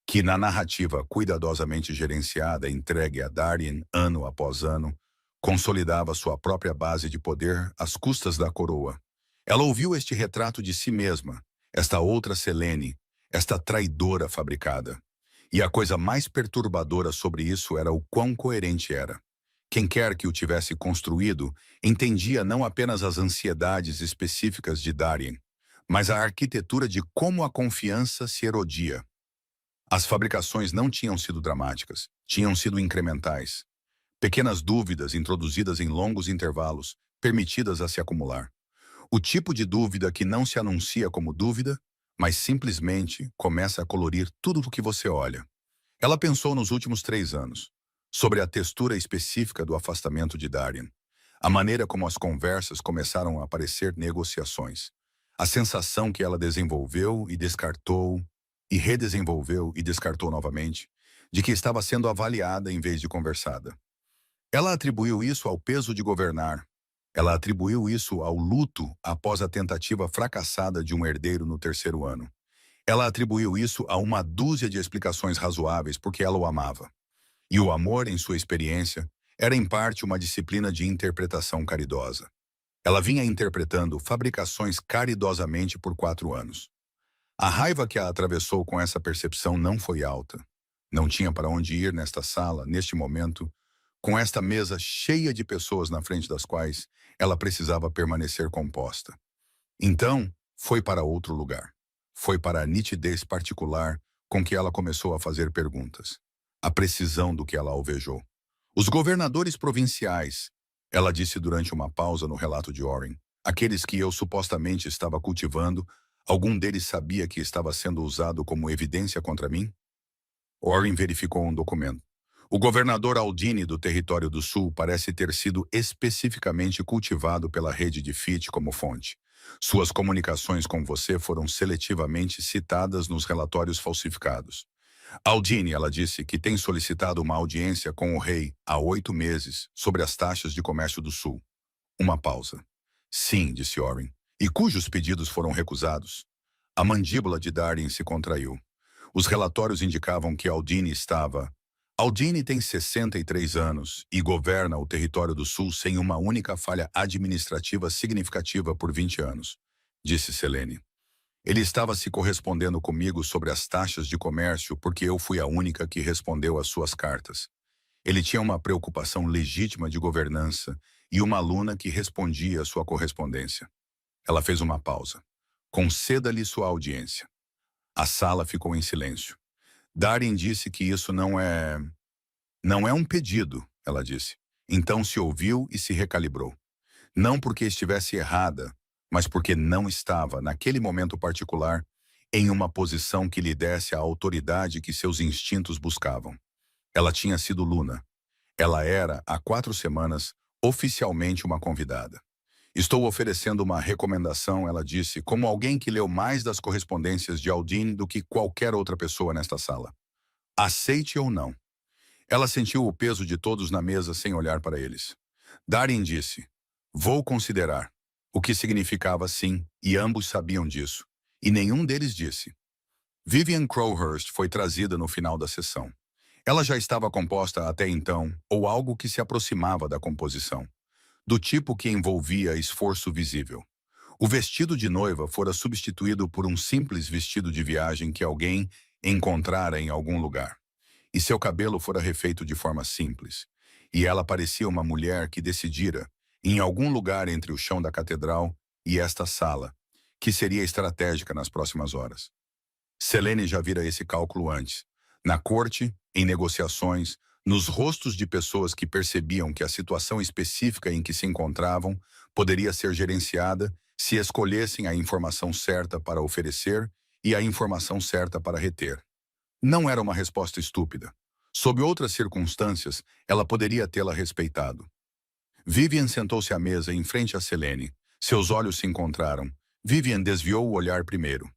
que na narrativa cuidadosamente gerenciada entregue a Darien ano após ano, consolidava sua própria base de poder às custas da coroa. Ela ouviu este retrato de si mesma, esta outra Selene, esta traidora fabricada. E a coisa mais perturbadora sobre isso era o quão coerente era. Quem quer que o tivesse construído entendia não apenas as ansiedades específicas de Darien, mas a arquitetura de como a confiança se erodia. As fabricações não tinham sido dramáticas, tinham sido incrementais. Pequenas dúvidas introduzidas em longos intervalos, permitidas a se acumular. O tipo de dúvida que não se anuncia como dúvida, mas simplesmente começa a colorir tudo o que você olha. Ela pensou nos últimos 3 anos, sobre a textura específica do afastamento de Darien, a maneira como as conversas começaram a parecer negociações, a sensação que ela desenvolveu e descartou, e redesenvolveu e descartou novamente, de que estava sendo avaliada em vez de conversada. Ela atribuiu isso ao peso de governar. Ela atribuiu isso ao luto após a tentativa fracassada de um herdeiro no terceiro ano. Ela atribuiu isso a uma dúzia de explicações razoáveis porque ela o amava. E o amor, em sua experiência, era em parte uma disciplina de interpretação caridosa. Ela vinha interpretando fabricações caridosamente por 4 anos. A raiva que a atravessou com essa percepção não foi alta. Não tinha para onde ir nesta sala, neste momento, com esta mesa cheia de pessoas na frente das quais ela precisava permanecer composta. Então, foi para outro lugar. Foi para a nitidez particular com que ela começou a fazer perguntas. A precisão do que ela alvejou. Os governadores provinciais, ela disse durante uma pausa no relato de Warren, aqueles que eu supostamente estava cultivando, algum deles sabia que estava sendo usado como evidência contra mim? Warren verificou um documento. O governador Aldini do Território do Sul parece ter sido especificamente cultivado pela rede de Fitch como fonte. Suas comunicações com você foram seletivamente citadas nos relatórios falsificados. Aldini, ela disse que tem solicitado uma audiência com o rei há 8 meses sobre as taxas de comércio do Sul. Uma pausa. Sim, disse Warren, e cujos pedidos foram recusados. A mandíbula de Darren se contraiu. Os relatórios indicavam que Aldini estava... Aldini tem 63 anos e governa o Território do Sul sem uma única falha administrativa significativa por 20 anos, disse Selene. Ele estava se correspondendo comigo sobre as taxas de comércio porque eu fui a única que respondeu às suas cartas. Ele tinha uma preocupação legítima de governança e uma aluna que respondia à sua correspondência. Ela fez uma pausa. Conceda-lhe sua audiência. A sala ficou em silêncio. Darren disse que isso não é um pedido, ela disse. Então se ouviu e se recalibrou. Não porque estivesse errada, mas porque não estava, naquele momento particular, em uma posição que lhe desse a autoridade que seus instintos buscavam. Ela tinha sido Luna. Ela era, há 4 semanas, oficialmente uma convidada. Estou oferecendo uma recomendação, ela disse, como alguém que leu mais das correspondências de Aldini do que qualquer outra pessoa nesta sala. Aceite ou não. Ela sentiu o peso de todos na mesa sem olhar para eles. Darren disse, vou considerar, o que significava sim, e ambos sabiam disso. E nenhum deles disse. Vivian Crowhurst foi trazida no final da sessão. Ela já estava composta até então, ou algo que se aproximava da composição. Do tipo que envolvia esforço visível. O vestido de noiva fora substituído por um simples vestido de viagem que alguém encontrara em algum lugar. E seu cabelo fora refeito de forma simples. E ela parecia uma mulher que decidira, em algum lugar entre o chão da catedral e esta sala, que seria estratégica nas próximas horas. Selene já vira esse cálculo antes. Na corte, em negociações, nos rostos de pessoas que percebiam que a situação específica em que se encontravam poderia ser gerenciada se escolhessem a informação certa para oferecer e a informação certa para reter. Não era uma resposta estúpida. Sob outras circunstâncias, ela poderia tê-la respeitado. Vivian sentou-se à mesa em frente a Selene. Seus olhos se encontraram. Vivian desviou o olhar primeiro.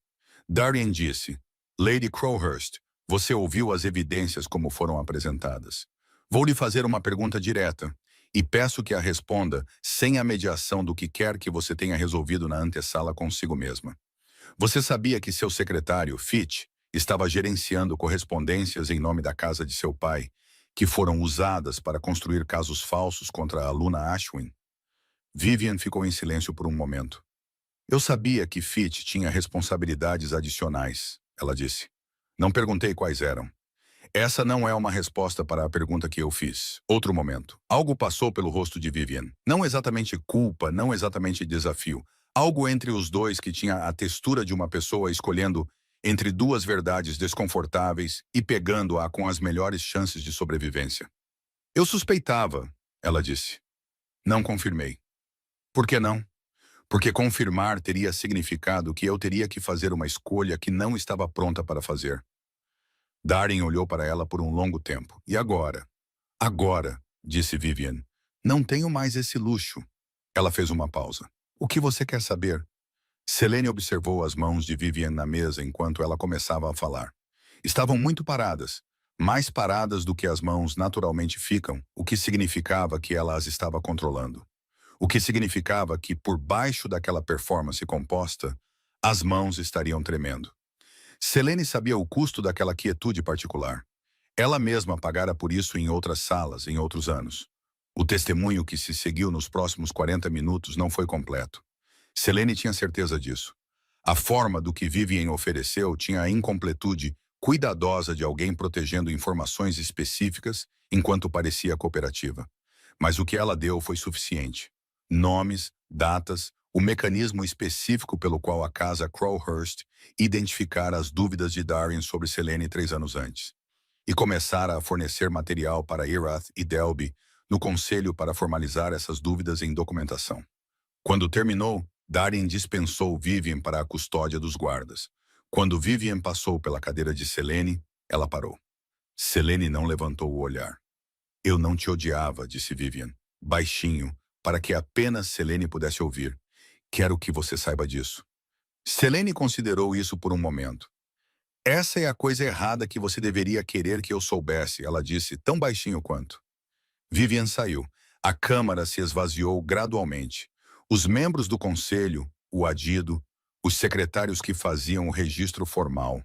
Darren disse, Lady Crowhurst, você ouviu as evidências como foram apresentadas. Vou lhe fazer uma pergunta direta, e peço que a responda sem a mediação do que quer que você tenha resolvido na antessala consigo mesma. Você sabia que seu secretário, Fitch, estava gerenciando correspondências em nome da casa de seu pai, que foram usadas para construir casos falsos contra a aluna Ashwin? Vivian ficou em silêncio por um momento. Eu sabia que Fitch tinha responsabilidades adicionais, ela disse. Não perguntei quais eram. Essa não é uma resposta para a pergunta que eu fiz. Outro momento. Algo passou pelo rosto de Vivian. Não exatamente culpa, não exatamente desafio. Algo entre os dois que tinha a textura de uma pessoa escolhendo entre duas verdades desconfortáveis e pegando-a com as melhores chances de sobrevivência. Eu suspeitava, ela disse. Não confirmei. Por que não? Porque confirmar teria significado que eu teria que fazer uma escolha que não estava pronta para fazer. Darren olhou para ela por um longo tempo. E agora? Agora, disse Vivian. Não tenho mais esse luxo. Ela fez uma pausa. O que você quer saber? Selene observou as mãos de Vivian na mesa enquanto ela começava a falar. Estavam muito paradas, mais paradas do que as mãos naturalmente ficam, o que significava que ela as estava controlando. O que significava que, por baixo daquela performance composta, as mãos estariam tremendo. Selene sabia o custo daquela quietude particular. Ela mesma pagara por isso em outras salas, em outros anos. O testemunho que se seguiu nos próximos 40 minutos não foi completo. Selene tinha certeza disso. A forma do que Vivien ofereceu tinha a incompletude cuidadosa de alguém protegendo informações específicas enquanto parecia cooperativa. Mas o que ela deu foi suficiente. Nomes, datas, o mecanismo específico pelo qual a casa Crowhurst identificara as dúvidas de Darren sobre Selene 3 anos antes. E começara a fornecer material para Erath e Delby no conselho para formalizar essas dúvidas em documentação. Quando terminou, Darren dispensou Vivien para a custódia dos guardas. Quando Vivien passou pela cadeira de Selene, ela parou. Selene não levantou o olhar. Eu não te odiava, disse Vivien, baixinho, para que apenas Selene pudesse ouvir. Quero que você saiba disso. Selene considerou isso por um momento. Essa é a coisa errada que você deveria querer que eu soubesse, ela disse, tão baixinho quanto. Vivien saiu. A câmara se esvaziou gradualmente. Os membros do conselho, o adido, os secretários que faziam o registro formal.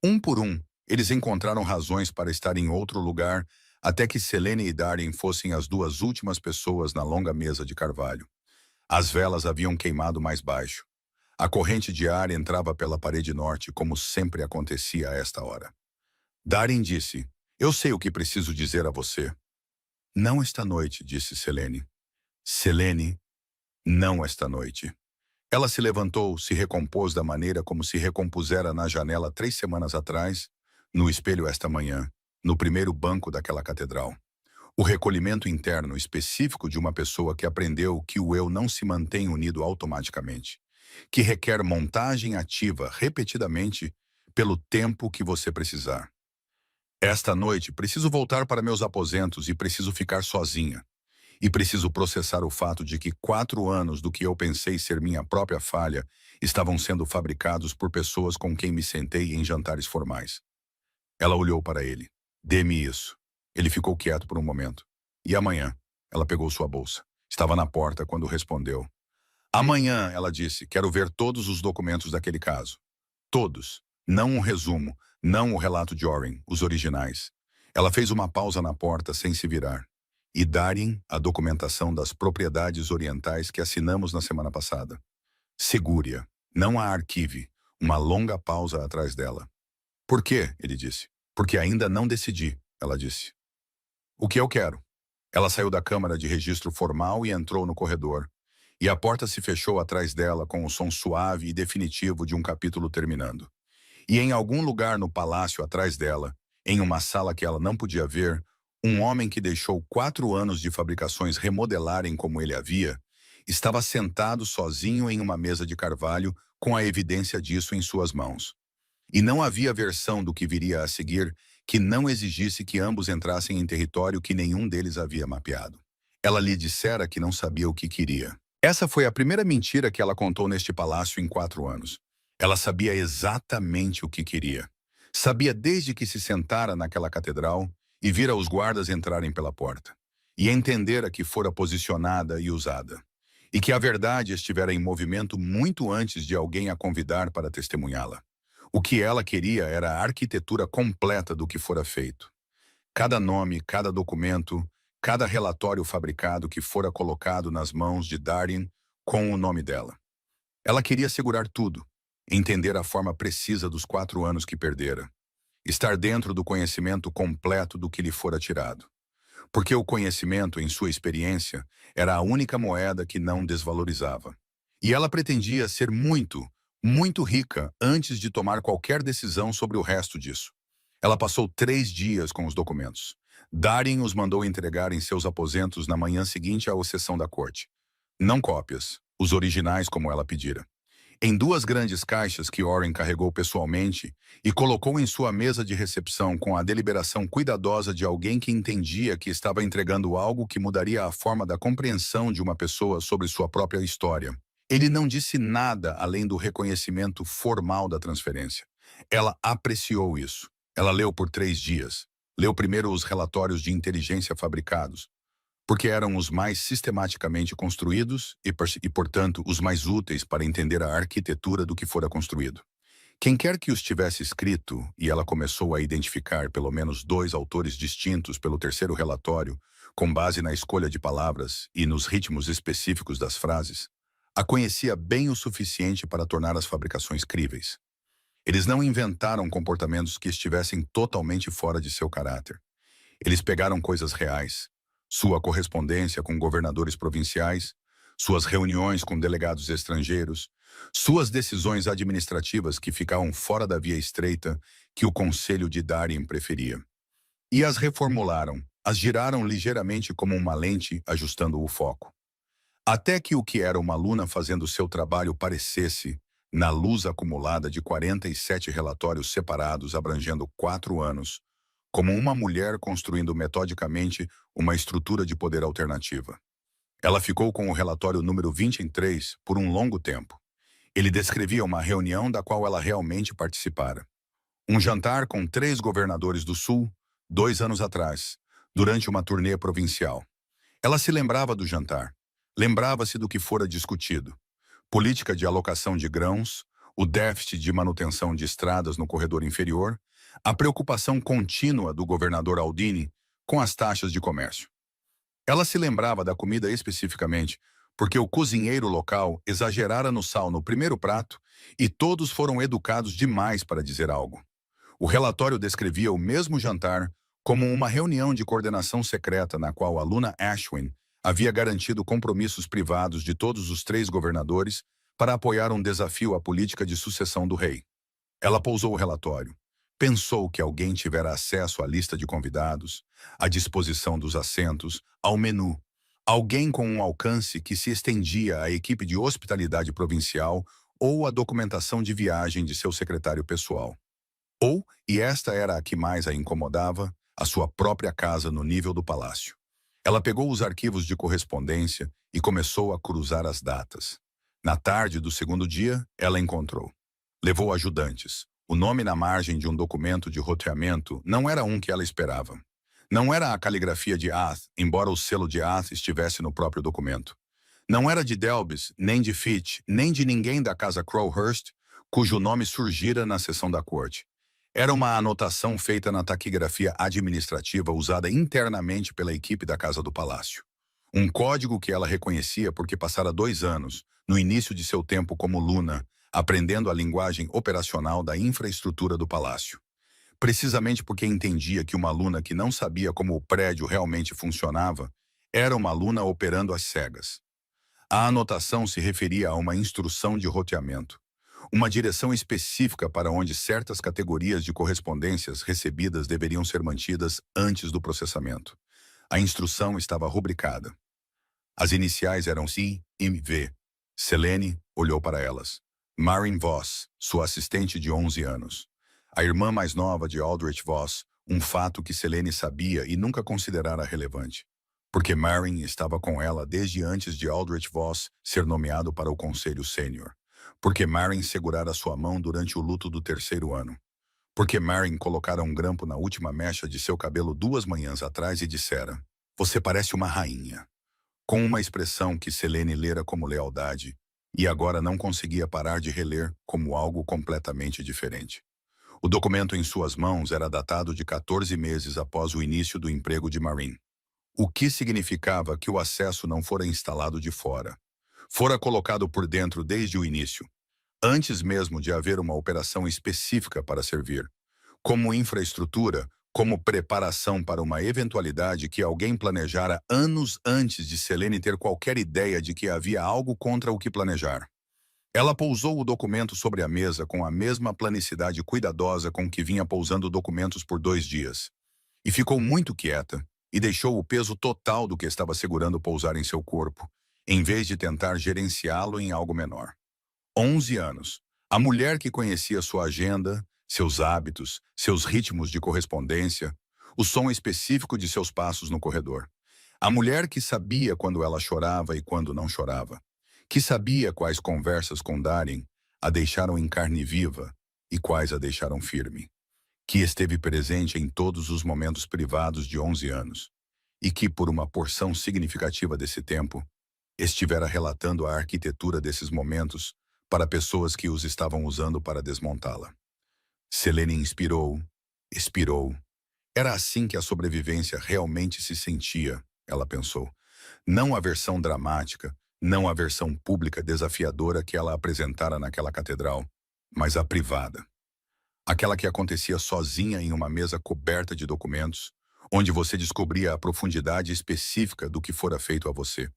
Um por um, eles encontraram razões para estar em outro lugar até que Selene e Darren fossem as duas últimas pessoas na longa mesa de carvalho. As velas haviam queimado mais baixo. A corrente de ar entrava pela parede norte, como sempre acontecia a esta hora. Darren disse, eu sei o que preciso dizer a você. Não esta noite, disse Selene. Selene, não esta noite. Ela se levantou, se recompôs da maneira como se recompusera na janela 3 semanas atrás, no espelho esta manhã, no primeiro banco daquela catedral. O recolhimento interno específico de uma pessoa que aprendeu que o eu não se mantém unido automaticamente, que requer montagem ativa repetidamente pelo tempo que você precisar. Esta noite, preciso voltar para meus aposentos e preciso ficar sozinha. E preciso processar o fato de que 4 anos do que eu pensei ser minha própria falha estavam sendo fabricados por pessoas com quem me sentei em jantares formais. Ela olhou para ele. Dê-me isso. Ele ficou quieto por um momento. E amanhã? Ela pegou sua bolsa. Estava na porta quando respondeu. Amanhã, ela disse, quero ver todos os documentos daquele caso. Todos. Não um resumo, não o relato de Oren, os originais. Ela fez uma pausa na porta sem se virar. E Darren, a documentação das propriedades orientais que assinamos na semana passada. Segure-a. Não a arquive. Uma longa pausa atrás dela. Por quê? Ele disse. Porque ainda não decidi, ela disse. O que eu quero? Ela saiu da câmara de registro formal e entrou no corredor. E a porta se fechou atrás dela com o som suave e definitivo de um capítulo terminando. E em algum lugar no palácio atrás dela, em uma sala que ela não podia ver, um homem que deixou 4 anos de fabricações remodelarem como ele havia, estava sentado sozinho em uma mesa de carvalho com a evidência disso em suas mãos. E não havia versão do que viria a seguir que não exigisse que ambos entrassem em território que nenhum deles havia mapeado. Ela lhe dissera que não sabia o que queria. Essa foi a primeira mentira que ela contou neste palácio em 4 anos. Ela sabia exatamente o que queria. Sabia desde que se sentara naquela catedral e vira os guardas entrarem pela porta. E entendera que fora posicionada e usada. E que a verdade estivera em movimento muito antes de alguém a convidar para testemunhá-la. O que ela queria era a arquitetura completa do que fora feito. Cada nome, cada documento, cada relatório fabricado que fora colocado nas mãos de Darren com o nome dela. Ela queria segurar tudo, entender a forma precisa dos 4 anos que perdera, estar dentro do conhecimento completo do que lhe fora tirado. Porque o conhecimento, em sua experiência, era a única moeda que não desvalorizava. E ela pretendia ser muito, muito rica antes de tomar qualquer decisão sobre o resto disso. Ela passou 3 dias com os documentos. Darren os mandou entregar em seus aposentos na manhã seguinte à sessão da corte. Não cópias, os originais como ela pedira. Em 2 grandes caixas que Oren carregou pessoalmente e colocou em sua mesa de recepção com a deliberação cuidadosa de alguém que entendia que estava entregando algo que mudaria a forma da compreensão de uma pessoa sobre sua própria história. Ele não disse nada além do reconhecimento formal da transferência. Ela apreciou isso. Ela leu por 3 dias. Leu primeiro os relatórios de inteligência fabricados, porque eram os mais sistematicamente construídos e, portanto, os mais úteis para entender a arquitetura do que fora construído. Quem quer que os tivesse escrito, e ela começou a identificar pelo menos 2 autores distintos pelo terceiro relatório, com base na escolha de palavras e nos ritmos específicos das frases, a conhecia bem o suficiente para tornar as fabricações críveis. Eles não inventaram comportamentos que estivessem totalmente fora de seu caráter. Eles pegaram coisas reais, sua correspondência com governadores provinciais, suas reuniões com delegados estrangeiros, suas decisões administrativas que ficavam fora da via estreita que o Conselho de Darien preferia. E as reformularam, as giraram ligeiramente como uma lente, ajustando o foco. Até que o que era uma aluna fazendo seu trabalho parecesse, na luz acumulada de 47 relatórios separados abrangendo 4 anos, como uma mulher construindo metodicamente uma estrutura de poder alternativa. Ela ficou com o relatório número 23 por um longo tempo. Ele descrevia uma reunião da qual ela realmente participara. Um jantar com 3 governadores do Sul, 2 anos atrás, durante uma turnê provincial. Ela se lembrava do jantar. Lembrava-se do que fora discutido. Política de alocação de grãos, o déficit de manutenção de estradas no corredor inferior, a preocupação contínua do governador Aldini com as taxas de comércio. Ela se lembrava da comida especificamente, porque o cozinheiro local exagerara no sal no primeiro prato e todos foram educados demais para dizer algo. O relatório descrevia o mesmo jantar como uma reunião de coordenação secreta na qual a Luna Ashwin havia garantido compromissos privados de todos os 3 governadores para apoiar um desafio à política de sucessão do rei. Ela pousou o relatório. Pensou que alguém tivera acesso à lista de convidados, à disposição dos assentos, ao menu. Alguém com um alcance que se estendia à equipe de hospitalidade provincial ou à documentação de viagem de seu secretário pessoal. Ou, e esta era a que mais a incomodava, a sua própria casa no nível do palácio. Ela pegou os arquivos de correspondência e começou a cruzar as datas. Na tarde do segundo dia, ela encontrou. Levou ajudantes. O nome na margem de um documento de roteamento não era um que ela esperava. Não era a caligrafia de Ath, embora o selo de Ath estivesse no próprio documento. Não era de Delbis, nem de Fitch, nem de ninguém da casa Crowhurst, cujo nome surgira na sessão da corte. Era uma anotação feita na taquigrafia administrativa usada internamente pela equipe da Casa do Palácio. Um código que ela reconhecia porque passara 2 anos, no início de seu tempo como Luna, aprendendo a linguagem operacional da infraestrutura do palácio. Precisamente porque entendia que uma aluna que não sabia como o prédio realmente funcionava, era uma aluna operando às cegas. A anotação se referia a uma instrução de roteamento, uma direção específica para onde certas categorias de correspondências recebidas deveriam ser mantidas antes do processamento. A instrução estava rubricada. As iniciais eram C e V. Selene olhou para elas. Marin Voss, sua assistente de 11 anos. A irmã mais nova de Aldrich Voss, um fato que Selene sabia e nunca considerara relevante. Porque Marin estava com ela desde antes de Aldrich Voss ser nomeado para o Conselho Sênior. Porque Marin segurara sua mão durante o luto do 3º ano. Porque Marin colocara um grampo na última mecha de seu cabelo 2 manhãs atrás e dissera: "Você parece uma rainha." Com uma expressão que Selene lera como lealdade, e agora não conseguia parar de reler como algo completamente diferente. O documento em suas mãos era datado de 14 meses após o início do emprego de Marin. O que significava que o acesso não fora instalado de fora. Fora colocado por dentro desde o início, antes mesmo de haver uma operação específica para servir. Como infraestrutura, como preparação para uma eventualidade que alguém planejara anos antes de Selene ter qualquer ideia de que havia algo contra o que planejar. Ela pousou o documento sobre a mesa com a mesma planicidade cuidadosa com que vinha pousando documentos por 2 dias. E ficou muito quieta, e deixou o peso total do que estava segurando pousar em seu corpo, em vez de tentar gerenciá-lo em algo menor. 11 anos. A mulher que conhecia sua agenda, seus hábitos, seus ritmos de correspondência, o som específico de seus passos no corredor. A mulher que sabia quando ela chorava e quando não chorava. Que sabia quais conversas com Darien a deixaram em carne viva e quais a deixaram firme. que esteve presente em todos os momentos privados de 11 anos, e que, por uma porção significativa desse tempo, estivera relatando a arquitetura desses momentos para pessoas que os estavam usando para desmontá-la. Selene inspirou, expirou. Era assim que a sobrevivência realmente se sentia, ela pensou. Não a versão dramática, não a versão pública desafiadora que ela apresentara naquela catedral, mas a privada. Aquela que acontecia sozinha em uma mesa coberta de documentos, onde você descobria a profundidade específica do que fora feito a você.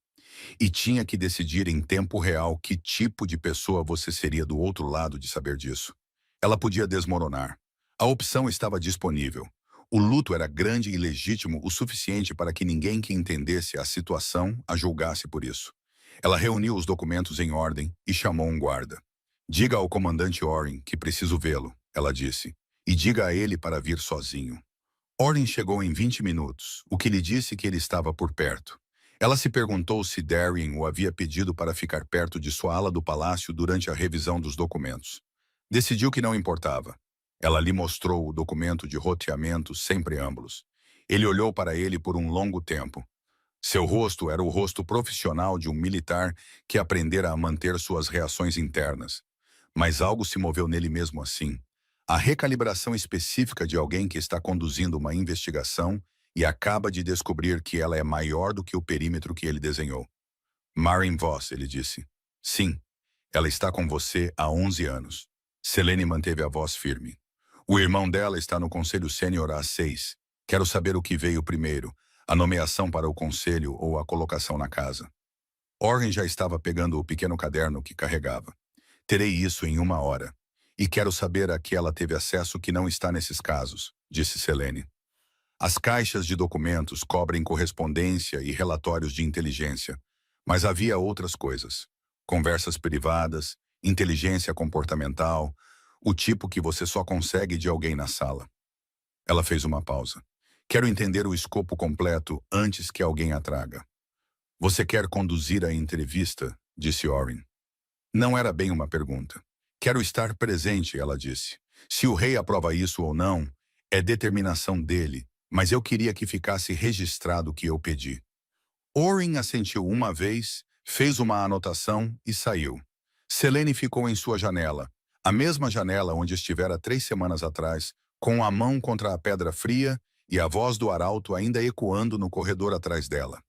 E tinha que decidir em tempo real que tipo de pessoa você seria do outro lado de saber disso. Ela podia desmoronar. A opção estava disponível. O luto era grande e legítimo o suficiente para que ninguém que entendesse a situação a julgasse por isso. Ela reuniu os documentos em ordem e chamou um guarda. Diga ao comandante Oren que preciso vê-lo, ela disse, e diga a ele para vir sozinho. Oren chegou em 20 minutos, o que lhe disse que ele estava por perto. Ela se perguntou se Darien o havia pedido para ficar perto de sua ala do palácio durante a revisão dos documentos. Decidiu que não importava. Ela lhe mostrou o documento de roteamento sem preâmbulos. Ele olhou para ele por um longo tempo. Seu rosto era o rosto profissional de um militar que aprendera a manter suas reações internas. Mas algo se moveu nele mesmo assim. A recalibração específica de alguém que está conduzindo uma investigação e acaba de descobrir que ela é maior do que o perímetro que ele desenhou. Marin Voss, ele disse. Sim, ela está com você há 11 anos. Selene manteve a voz firme. O irmão dela está no conselho sênior há 6. Quero saber o que veio primeiro, a nomeação para o conselho ou a colocação na casa. Oren já estava pegando o pequeno caderno que carregava. Terei isso em 1 hora. E quero saber a que ela teve acesso que não está nesses casos, disse Selene. As caixas de documentos cobrem correspondência e relatórios de inteligência, mas havia outras coisas. Conversas privadas, inteligência comportamental, o tipo que você só consegue de alguém na sala. Ela fez uma pausa. Quero entender o escopo completo antes que alguém a traga. Você quer conduzir a entrevista? Disse Oren. Não era bem uma pergunta. Quero estar presente, ela disse. Se o rei aprova isso ou não, é determinação dele, mas eu queria que ficasse registrado o que eu pedi. Oren assentiu uma vez, fez uma anotação e saiu. Selene ficou em sua janela, a mesma janela onde estivera 3 semanas atrás, com a mão contra a pedra fria e a voz do arauto ainda ecoando no corredor atrás dela.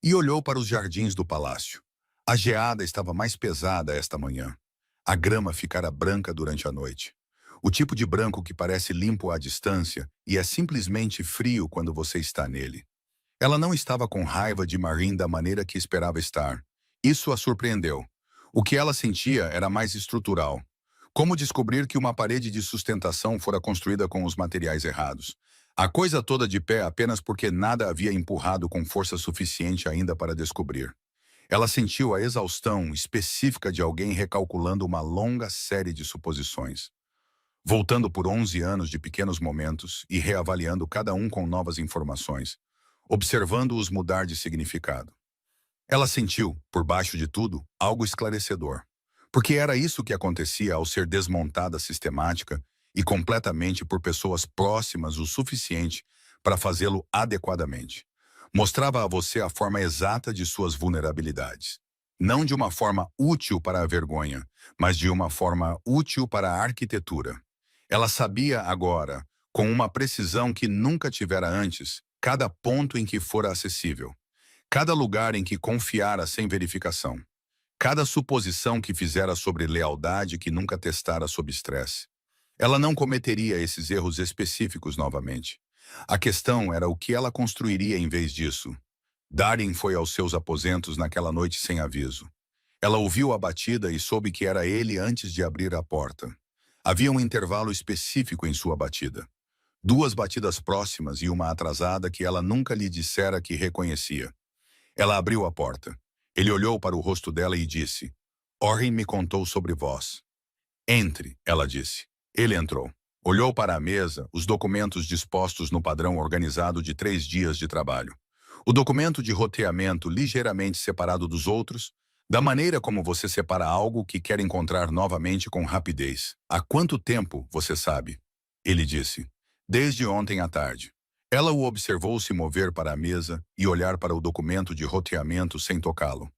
E olhou para os jardins do palácio. A geada estava mais pesada esta manhã. A grama ficara branca durante a noite. O tipo de branco que parece limpo à distância e é simplesmente frio quando você está nele. Ela não estava com raiva de Marin da maneira que esperava estar. Isso a surpreendeu. O que ela sentia era mais estrutural. Como descobrir que uma parede de sustentação fora construída com os materiais errados. A coisa toda de pé apenas porque nada havia empurrado com força suficiente ainda para descobrir. Ela sentiu a exaustão específica de alguém recalculando uma longa série de suposições. Voltando por 11 anos de pequenos momentos e reavaliando cada um com novas informações, observando-os mudar de significado. Ela sentiu, por baixo de tudo, algo esclarecedor. Porque era isso que acontecia ao ser desmontada sistemática e completamente por pessoas próximas o suficiente para fazê-lo adequadamente. Mostrava a você a forma exata de suas vulnerabilidades. Não de uma forma útil para a vergonha, mas de uma forma útil para a arquitetura. Ela sabia agora, com uma precisão que nunca tivera antes, cada ponto em que fora acessível. Cada lugar em que confiara sem verificação. Cada suposição que fizera sobre lealdade que nunca testara sob estresse. Ela não cometeria esses erros específicos novamente. A questão era o que ela construiria em vez disso. Darien foi aos seus aposentos naquela noite sem aviso. Ela ouviu a batida e soube que era ele antes de abrir a porta. Havia um intervalo específico em sua batida. 2 batidas próximas e uma atrasada que ela nunca lhe dissera que reconhecia. Ela abriu a porta. Ele olhou para o rosto dela e disse, Oren me contou sobre vós. Entre, ela disse. Ele entrou. Olhou para a mesa, os documentos dispostos no padrão organizado de 3 dias de trabalho. O documento de roteamento ligeiramente separado dos outros, da maneira como você separa algo que quer encontrar novamente com rapidez. Há quanto tempo, você sabe? Ele disse. Desde ontem à tarde. Ela o observou se mover para a mesa e olhar para o documento de roteamento sem tocá-lo.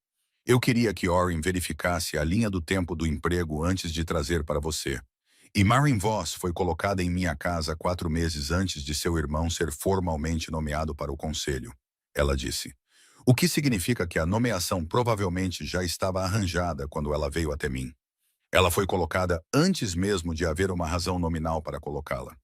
Eu queria que Oren verificasse a linha do tempo do emprego antes de trazer para você. E Marin Voss foi colocada em minha casa 4 meses antes de seu irmão ser formalmente nomeado para o conselho. Ela disse. O que significa que a nomeação provavelmente já estava arranjada quando ela veio até mim. Ela foi colocada antes mesmo de haver uma razão nominal para colocá-la.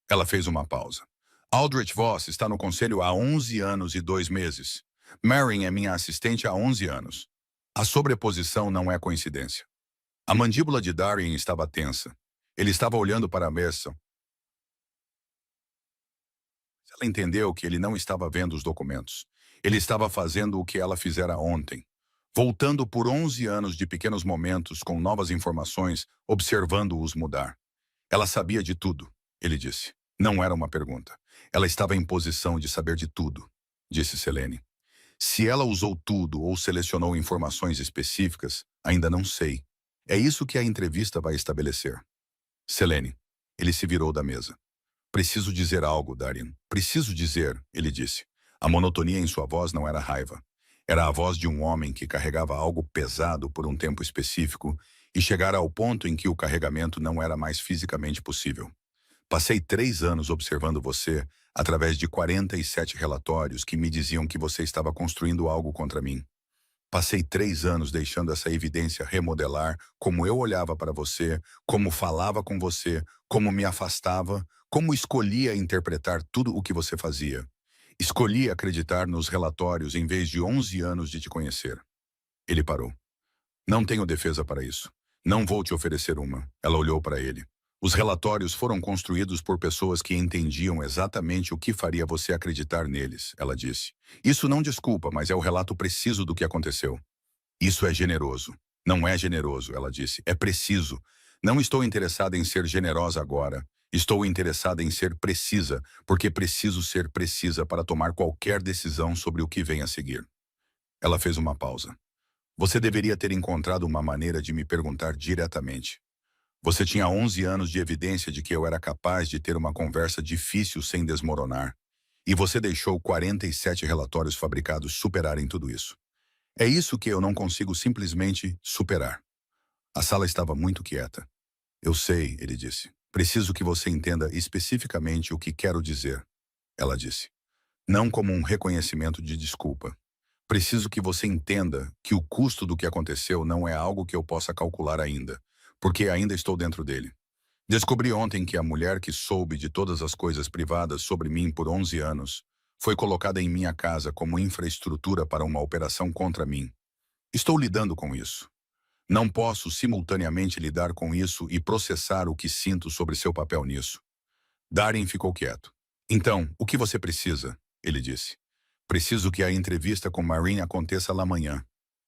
Ela fez uma pausa. Aldrich Voss está no conselho há 11 anos e 2 meses. Marin é minha assistente há 11 anos. A sobreposição não é coincidência. A mandíbula de Darien estava tensa. Ele estava olhando para Merson. Ela entendeu que ele não estava vendo os documentos. Ele estava fazendo o que ela fizera ontem. Voltando por 11 anos de pequenos momentos com novas informações, observando-os mudar. Ela sabia de tudo, ele disse. Não era uma pergunta. Ela estava em posição de saber de tudo, disse Selene. Se ela usou tudo ou selecionou informações específicas, ainda não sei. É isso que a entrevista vai estabelecer. Selene. Ele se virou da mesa. Preciso dizer algo, Darien. Preciso dizer, ele disse. A monotonia em sua voz não era raiva. Era a voz de um homem que carregava algo pesado por um tempo específico e chegara ao ponto em que o carregamento não era mais fisicamente possível. Passei 3 anos observando você através de 47 relatórios que me diziam que você estava construindo algo contra mim. Passei 3 anos deixando essa evidência remodelar como eu olhava para você, como falava com você, como me afastava, como escolhia interpretar tudo o que você fazia. Escolhi acreditar nos relatórios em vez de 11 anos de te conhecer. Ele parou. Não tenho defesa para isso. Não vou te oferecer uma. Ela olhou para ele. Os relatórios foram construídos por pessoas que entendiam exatamente o que faria você acreditar neles, ela disse. Isso não desculpa, mas é o relato preciso do que aconteceu. Isso é generoso. Não é generoso, ela disse. É preciso. Não estou interessada em ser generosa agora. Estou interessada em ser precisa, porque preciso ser precisa para tomar qualquer decisão sobre o que vem a seguir. Ela fez uma pausa. Você deveria ter encontrado uma maneira de me perguntar diretamente. Você tinha 11 anos de evidência de que eu era capaz de ter uma conversa difícil sem desmoronar. E você deixou 47 relatórios fabricados superarem tudo isso. É isso que eu não consigo simplesmente superar. A sala estava muito quieta. Eu sei, ele disse. Preciso que você entenda especificamente o que quero dizer. Ela disse. Não como um reconhecimento de desculpa. Preciso que você entenda que o custo do que aconteceu não é algo que eu possa calcular ainda, porque ainda estou dentro dele. Descobri ontem que a mulher que soube de todas as coisas privadas sobre mim por 11 anos foi colocada em minha casa como infraestrutura para uma operação contra mim. Estou lidando com isso. Não posso simultaneamente lidar com isso e processar o que sinto sobre seu papel nisso. Darien ficou quieto. Então, o que você precisa? Ele disse. Preciso que a entrevista com Marin aconteça lá amanhã.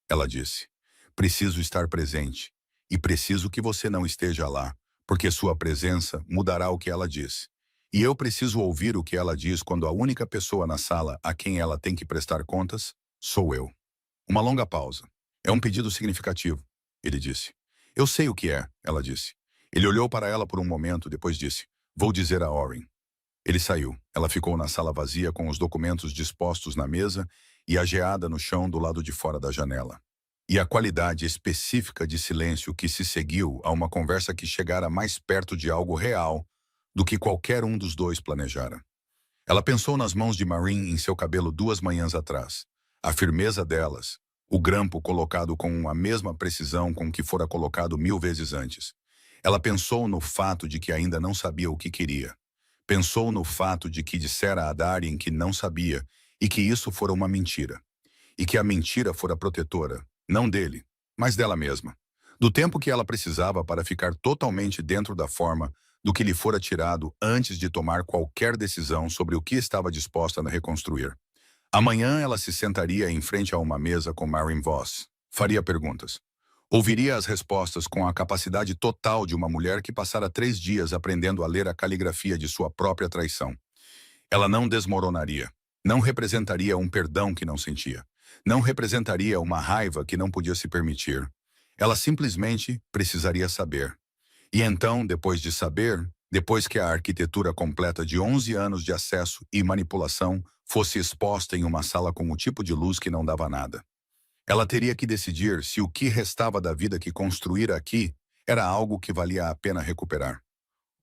Ela disse. Preciso estar presente. E preciso que você não esteja lá, porque sua presença mudará o que ela diz. E eu preciso ouvir o que ela diz quando a única pessoa na sala a quem ela tem que prestar contas sou eu. Uma longa pausa. É um pedido significativo, ele disse. Eu sei o que é, ela disse. Ele olhou para ela por um momento, depois disse, vou dizer a Oren. Ele saiu. Ela ficou na sala vazia com os documentos dispostos na mesa e a geada no chão do lado de fora da janela. E a qualidade específica de silêncio que se seguiu a uma conversa que chegara mais perto de algo real do que qualquer um dos dois planejara. Ela pensou nas mãos de Marin em seu cabelo 2 manhãs atrás. A firmeza delas, o grampo colocado com a mesma precisão com que fora colocado 1000 vezes antes. Ela pensou no fato de que ainda não sabia o que queria. Pensou no fato de que dissera a Darien que não sabia e que isso fora uma mentira. E que a mentira fora protetora, não dele, mas dela mesma. Do tempo que ela precisava para ficar totalmente dentro da forma do que lhe fora tirado antes de tomar qualquer decisão sobre o que estava disposta a reconstruir. Amanhã ela se sentaria em frente a uma mesa com Marin Voss. Faria perguntas. Ouviria as respostas com a capacidade total de uma mulher que passara 3 dias aprendendo a ler a caligrafia de sua própria traição. Ela não desmoronaria. Não representaria um perdão que não sentia. Não representaria uma raiva que não podia se permitir. Ela simplesmente precisaria saber. E então, depois de saber, depois que a arquitetura completa de 11 anos de acesso e manipulação fosse exposta em uma sala com o tipo de luz que não dava nada. Ela teria que decidir se o que restava da vida que construíra aqui era algo que valia a pena recuperar.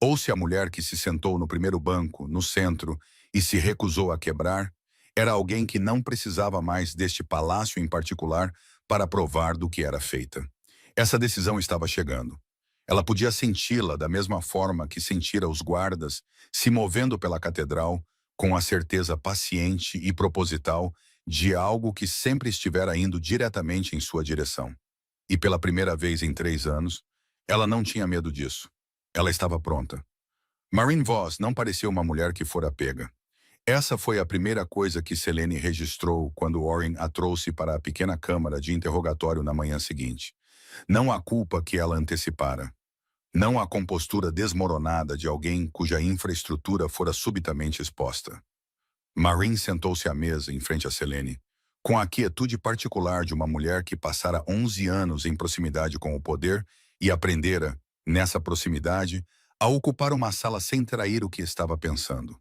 Ou se a mulher que se sentou no primeiro banco, no centro, e se recusou a quebrar, era alguém que não precisava mais deste palácio em particular para provar do que era feita. Essa decisão estava chegando. Ela podia senti-la da mesma forma que sentira os guardas se movendo pela catedral, com a certeza paciente e proposital de algo que sempre estivera indo diretamente em sua direção. E pela primeira vez em 3 anos, ela não tinha medo disso. Ela estava pronta. Marine Vos não parecia uma mulher que fora pega. Essa foi a primeira coisa que Selene registrou quando Warren a trouxe para a pequena câmara de interrogatório na manhã seguinte. Não a culpa que ela antecipara. Não a compostura desmoronada de alguém cuja infraestrutura fora subitamente exposta. Marine sentou-se à mesa em frente a Selene, com a quietude particular de uma mulher que passara 11 anos em proximidade com o poder e aprendera, nessa proximidade, a ocupar uma sala sem trair o que estava pensando.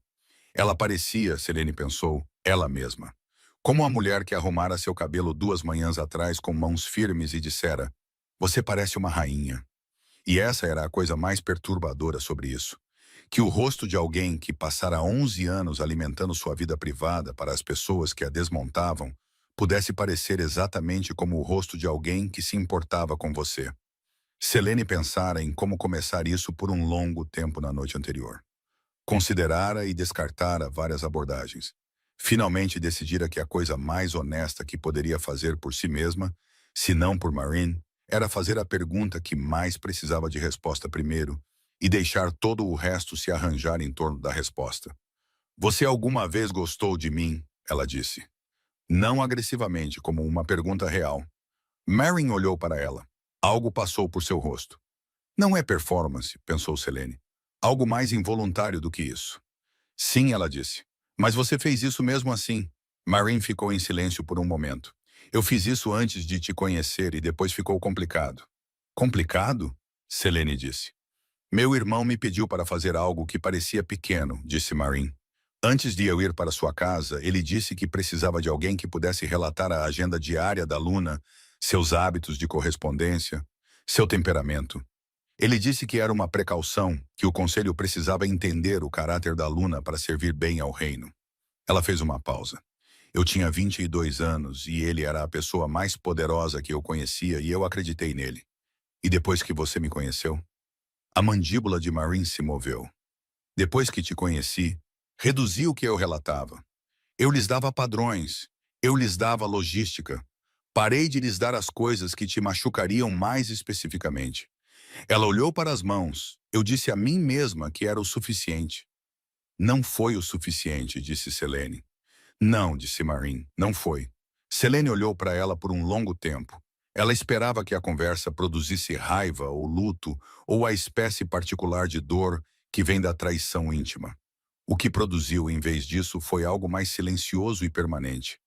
Ela parecia, Selene pensou, ela mesma. Como a mulher que arrumara seu cabelo 2 manhãs atrás com mãos firmes e dissera: "Você parece uma rainha." E essa era a coisa mais perturbadora sobre isso. Que o rosto de alguém que passara 11 anos alimentando sua vida privada para as pessoas que a desmontavam pudesse parecer exatamente como o rosto de alguém que se importava com você. Selene pensara em como começar isso por um longo tempo na noite anterior. Considerara e descartara várias abordagens. Finalmente decidira que a coisa mais honesta que poderia fazer por si mesma, se não por Marine, era fazer a pergunta que mais precisava de resposta primeiro e deixar todo o resto se arranjar em torno da resposta. "Você alguma vez gostou de mim?" ela disse. Não agressivamente, como uma pergunta real. Marine olhou para ela. Algo passou por seu rosto. "Não é performance", pensou Selene. "Algo mais involuntário do que isso." "Sim", ela disse. "Mas você fez isso mesmo assim." Marine ficou em silêncio por um momento. "Eu fiz isso antes de te conhecer e depois ficou complicado." "Complicado?" Selene disse. "Meu irmão me pediu para fazer algo que parecia pequeno", disse Marine. "Antes de eu ir para sua casa, ele disse que precisava de alguém que pudesse relatar a agenda diária da Luna, seus hábitos de correspondência, seu temperamento. Ele disse que era uma precaução, que o conselho precisava entender o caráter da Luna para servir bem ao reino." Ela fez uma pausa. "Eu tinha 22 anos e ele era a pessoa mais poderosa que eu conhecia e eu acreditei nele. E depois que você me conheceu?" A mandíbula de Marine se moveu. "Depois que te conheci, reduzi o que eu relatava. Eu lhes dava padrões, eu lhes dava logística. Parei de lhes dar as coisas que te machucariam mais especificamente." Ela olhou para as mãos. "Eu disse a mim mesma que era o suficiente." "Não foi o suficiente", disse Selene. "Não", disse Marine, "não foi." Selene olhou para ela por um longo tempo. Ela esperava que a conversa produzisse raiva ou luto ou a espécie particular de dor que vem da traição íntima. O que produziu, em vez disso, foi algo mais silencioso e permanente.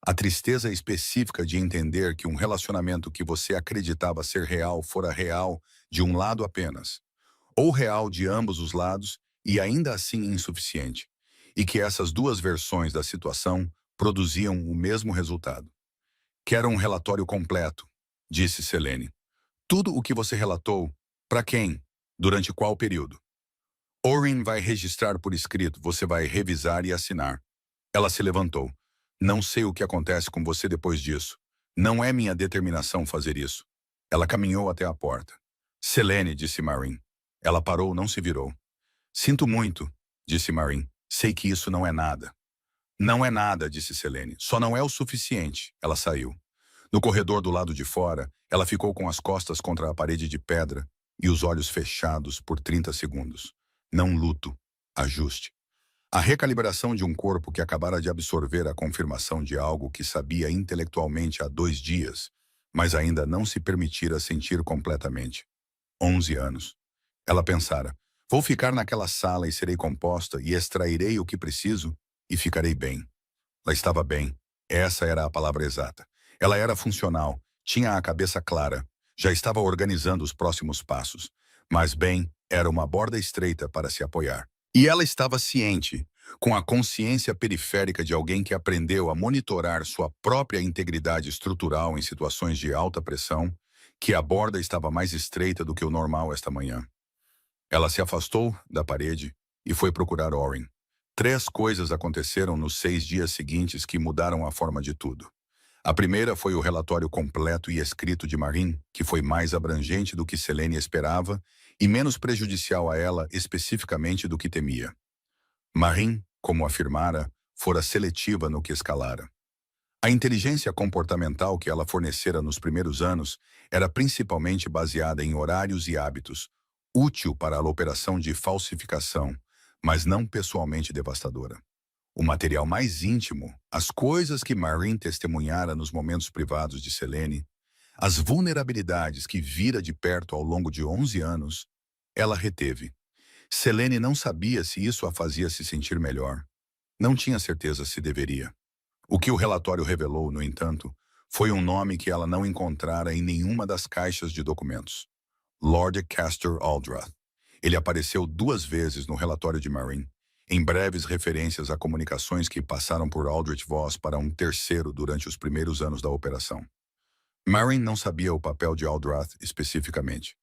A tristeza específica de entender que um relacionamento que você acreditava ser real fora real de um lado apenas, ou real de ambos os lados e ainda assim insuficiente, e que essas duas versões da situação produziam o mesmo resultado. "Quero um relatório completo", disse Selene. "Tudo o que você relatou, para quem, durante qual período. Orin vai registrar por escrito, você vai revisar e assinar." Ela se levantou. "Não sei o que acontece com você depois disso. Não é minha determinação fazer isso." Ela caminhou até a porta. "Selene", disse Marine. Ela parou, não se virou. "Sinto muito", disse Marine. "Sei que isso não é nada." "Não é nada", disse Selene. "Só não é o suficiente." Ela saiu. No corredor do lado de fora, ela ficou com as costas contra a parede de pedra e os olhos fechados por 30 segundos. Não luto. Ajuste. A recalibração de um corpo que acabara de absorver a confirmação de algo que sabia intelectualmente há 2 dias, mas ainda não se permitira sentir completamente. 11 anos. Ela pensara: "Vou ficar naquela sala e serei composta e extrairei o que preciso e ficarei bem." Ela estava bem. Essa era a palavra exata. Ela era funcional, tinha a cabeça clara, já estava organizando os próximos passos. Mas, bem, era uma borda estreita para se apoiar. E ela estava ciente, com a consciência periférica de alguém que aprendeu a monitorar sua própria integridade estrutural em situações de alta pressão, que a borda estava mais estreita do que o normal esta manhã. Ela se afastou da parede e foi procurar Orrin. 3 coisas aconteceram nos 6 dias seguintes que mudaram a forma de tudo. A primeira foi o relatório completo e escrito de Marin, que foi mais abrangente do que Selene esperava e menos prejudicial a ela especificamente do que temia. Marin, como afirmara, fora seletiva no que escalara. A inteligência comportamental que ela fornecera nos primeiros anos era principalmente baseada em horários e hábitos, útil para a operação de falsificação, mas não pessoalmente devastadora. O material mais íntimo, as coisas que Marin testemunhara nos momentos privados de Selene, as vulnerabilidades que vira de perto ao longo de 11 anos, ela reteve. Selene não sabia se isso a fazia se sentir melhor. Não tinha certeza se deveria. O que o relatório revelou, no entanto, foi um nome que ela não encontrara em nenhuma das caixas de documentos. Lord Castor Aldrath. Ele apareceu 2 vezes no relatório de Marin, em breves referências a comunicações que passaram por Aldrich Voss para um terceiro durante os primeiros anos da operação. Marin não sabia o papel de Aldrath especificamente.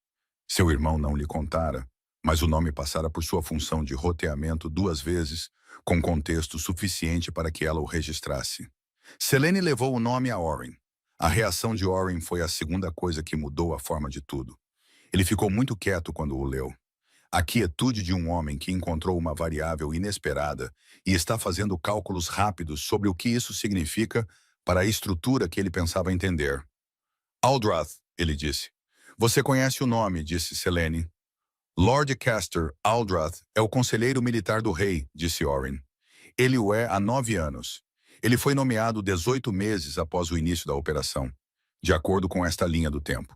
Seu irmão não lhe contara, mas o nome passara por sua função de roteamento 2 vezes, com contexto suficiente para que ela o registrasse. Selene levou o nome a Orrin. A reação de Orrin foi a segunda coisa que mudou a forma de tudo. Ele ficou muito quieto quando o leu. A quietude de um homem que encontrou uma variável inesperada e está fazendo cálculos rápidos sobre o que isso significa para a estrutura que ele pensava entender. Aldrath, ele disse. Você conhece o nome, disse Selene. Lord Castor Aldrath é o conselheiro militar do rei, disse Orrin. Ele o é há 9 anos. Ele foi nomeado 18 meses após o início da operação, de acordo com esta linha do tempo.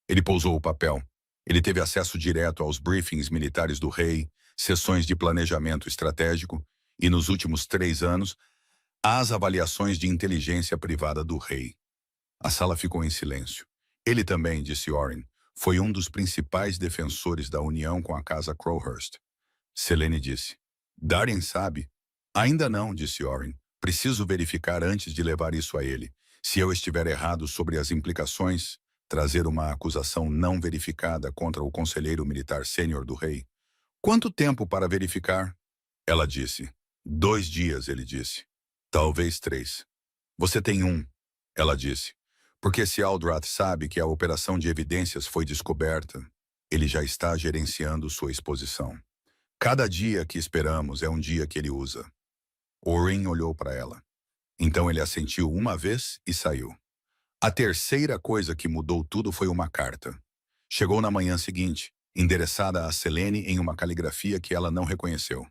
Ele pousou o papel. Ele teve acesso direto aos briefings militares do rei, sessões de planejamento estratégico e, nos últimos 3 anos, às avaliações de inteligência privada do rei. A sala ficou em silêncio. Ele também, disse Orrin, foi um dos principais defensores da união com a casa Crowhurst. Selene disse. Darien sabe? Ainda não, disse Orrin. Preciso verificar antes de levar isso a ele. Se eu estiver errado sobre as implicações, trazer uma acusação não verificada contra o conselheiro militar sênior do rei. Quanto tempo para verificar? Ela disse. 2 dias, ele disse. Talvez 3. Você tem 1, ela disse. Porque se Aldrath sabe que a operação de evidências foi descoberta, ele já está gerenciando sua exposição. Cada dia que esperamos é um dia que ele usa. Orrin olhou para ela. Então ele assentiu uma vez e saiu. A terceira coisa que mudou tudo foi uma carta. Chegou na manhã seguinte, endereçada a Selene em uma caligrafia que ela não reconheceu.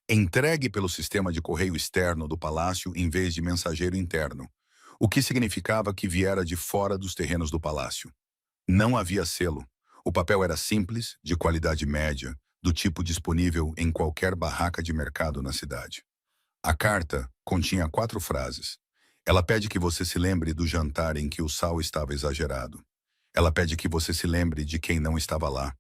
Entregue pelo sistema de correio externo do palácio em vez de mensageiro interno, o que significava que viera de fora dos terrenos do palácio. Não havia selo. O papel era simples, de qualidade média, do tipo disponível em qualquer barraca de mercado na cidade. A carta continha 4 frases. Ela pede que você se lembre do jantar em que o sal estava exagerado. Ela pede que você se lembre de quem não estava lá.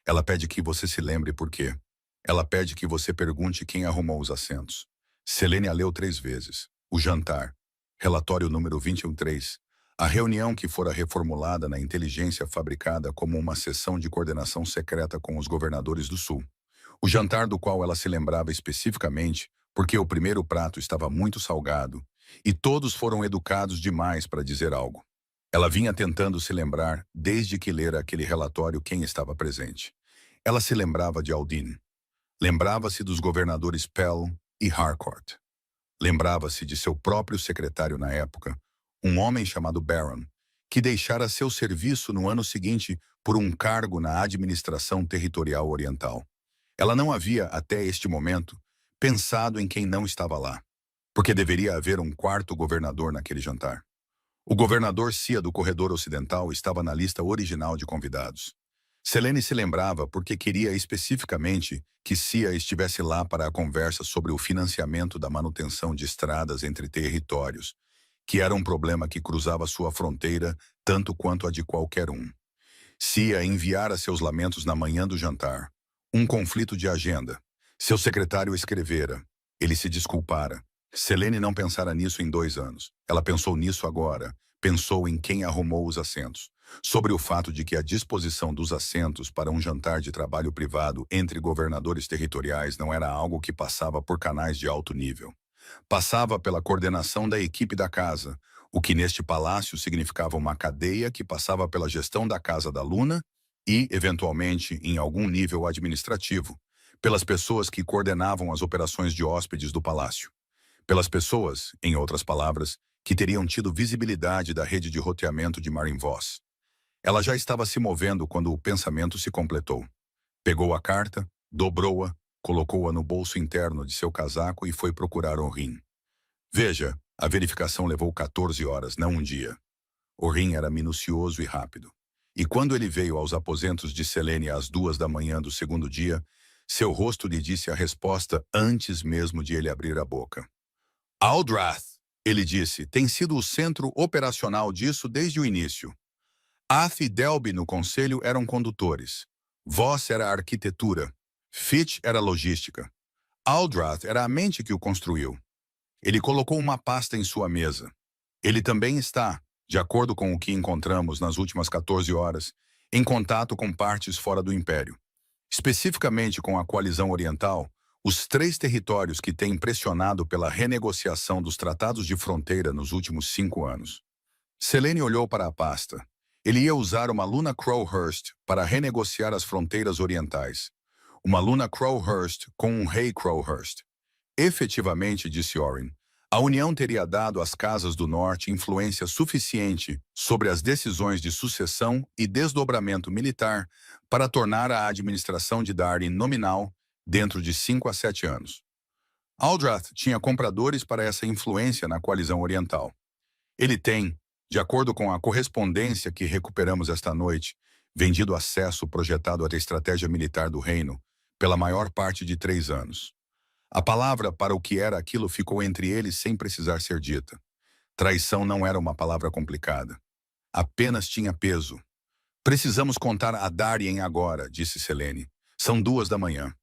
Ela pede que você se lembre por quê. Ela pede que você pergunte quem arrumou os assentos. Selene a leu 3 vezes. O jantar. Relatório número 21.3. A reunião que fora reformulada na inteligência fabricada como uma sessão de coordenação secreta com os governadores do Sul. O jantar do qual ela se lembrava especificamente porque o primeiro prato estava muito salgado e todos foram educados demais para dizer algo. Ela vinha tentando se lembrar desde que lera aquele relatório quem estava presente. Ela se lembrava de Aldine. Lembrava-se dos governadores Pell e Harcourt. Lembrava-se de seu próprio secretário na época, um homem chamado Barron, que deixara seu serviço no ano seguinte por um cargo na administração territorial oriental. Ela não havia, até este momento, pensado em quem não estava lá, porque deveria haver um 4º governador naquele jantar. O governador Cia do Corredor Ocidental estava na lista original de convidados. Selene se lembrava porque queria especificamente que Cia estivesse lá para a conversa sobre o financiamento da manutenção de estradas entre territórios, que era um problema que cruzava sua fronteira tanto quanto a de qualquer um. Cia enviara seus lamentos na manhã do jantar. Um conflito de agenda. Seu secretário escrevera. Ele se desculpara. Selene não pensara nisso em 2 anos. Ela pensou nisso agora. Pensou em quem arrumou os assentos. Sobre o fato de que a disposição dos assentos para um jantar de trabalho privado entre governadores territoriais não era algo que passava por canais de alto nível. Passava pela coordenação da equipe da casa, o que neste palácio significava uma cadeia que passava pela gestão da casa da Luna e, eventualmente, em algum nível administrativo, pelas pessoas que coordenavam as operações de hóspedes do palácio. Pelas pessoas, em outras palavras, que teriam tido visibilidade da rede de roteamento de Marin Voss. Ela já estava se movendo quando o pensamento se completou. Pegou a carta, dobrou-a, colocou-a no bolso interno de seu casaco e foi procurar Orrin. Veja, a verificação levou 14 horas, não um dia. Orrin era minucioso e rápido. E quando ele veio aos aposentos de Selene às 2 da manhã do segundo dia, seu rosto lhe disse a resposta antes mesmo de ele abrir a boca. Aldrath, ele disse, tem sido o centro operacional disso desde o início. Ath e Delby no conselho eram condutores. Voss era a arquitetura. Fitch era a logística. Aldrath era a mente que o construiu. Ele colocou uma pasta em sua mesa. Ele também está, de acordo com o que encontramos nas últimas 14 horas, em contato com partes fora do Império. Especificamente com a coalizão oriental, os 3 territórios que têm pressionado pela renegociação dos tratados de fronteira nos últimos 5 anos. Selene olhou para a pasta. Ele ia usar uma Luna Crowhurst para renegociar as fronteiras orientais. Uma Luna Crowhurst com um rei Crowhurst. Efetivamente, disse Orrin, a União teria dado às casas do Norte influência suficiente sobre as decisões de sucessão e desdobramento militar para tornar a administração de Darien nominal dentro de 5 a 7 anos. Aldrath tinha compradores para essa influência na coalizão oriental. Ele tem, de acordo com a correspondência que recuperamos esta noite, vendido acesso projetado à estratégia militar do reino pela maior parte de 3 anos. A palavra para o que era aquilo ficou entre eles sem precisar ser dita. Traição não era uma palavra complicada. Apenas tinha peso. Precisamos contar a Darien agora, disse Selene. São 2 da manhã.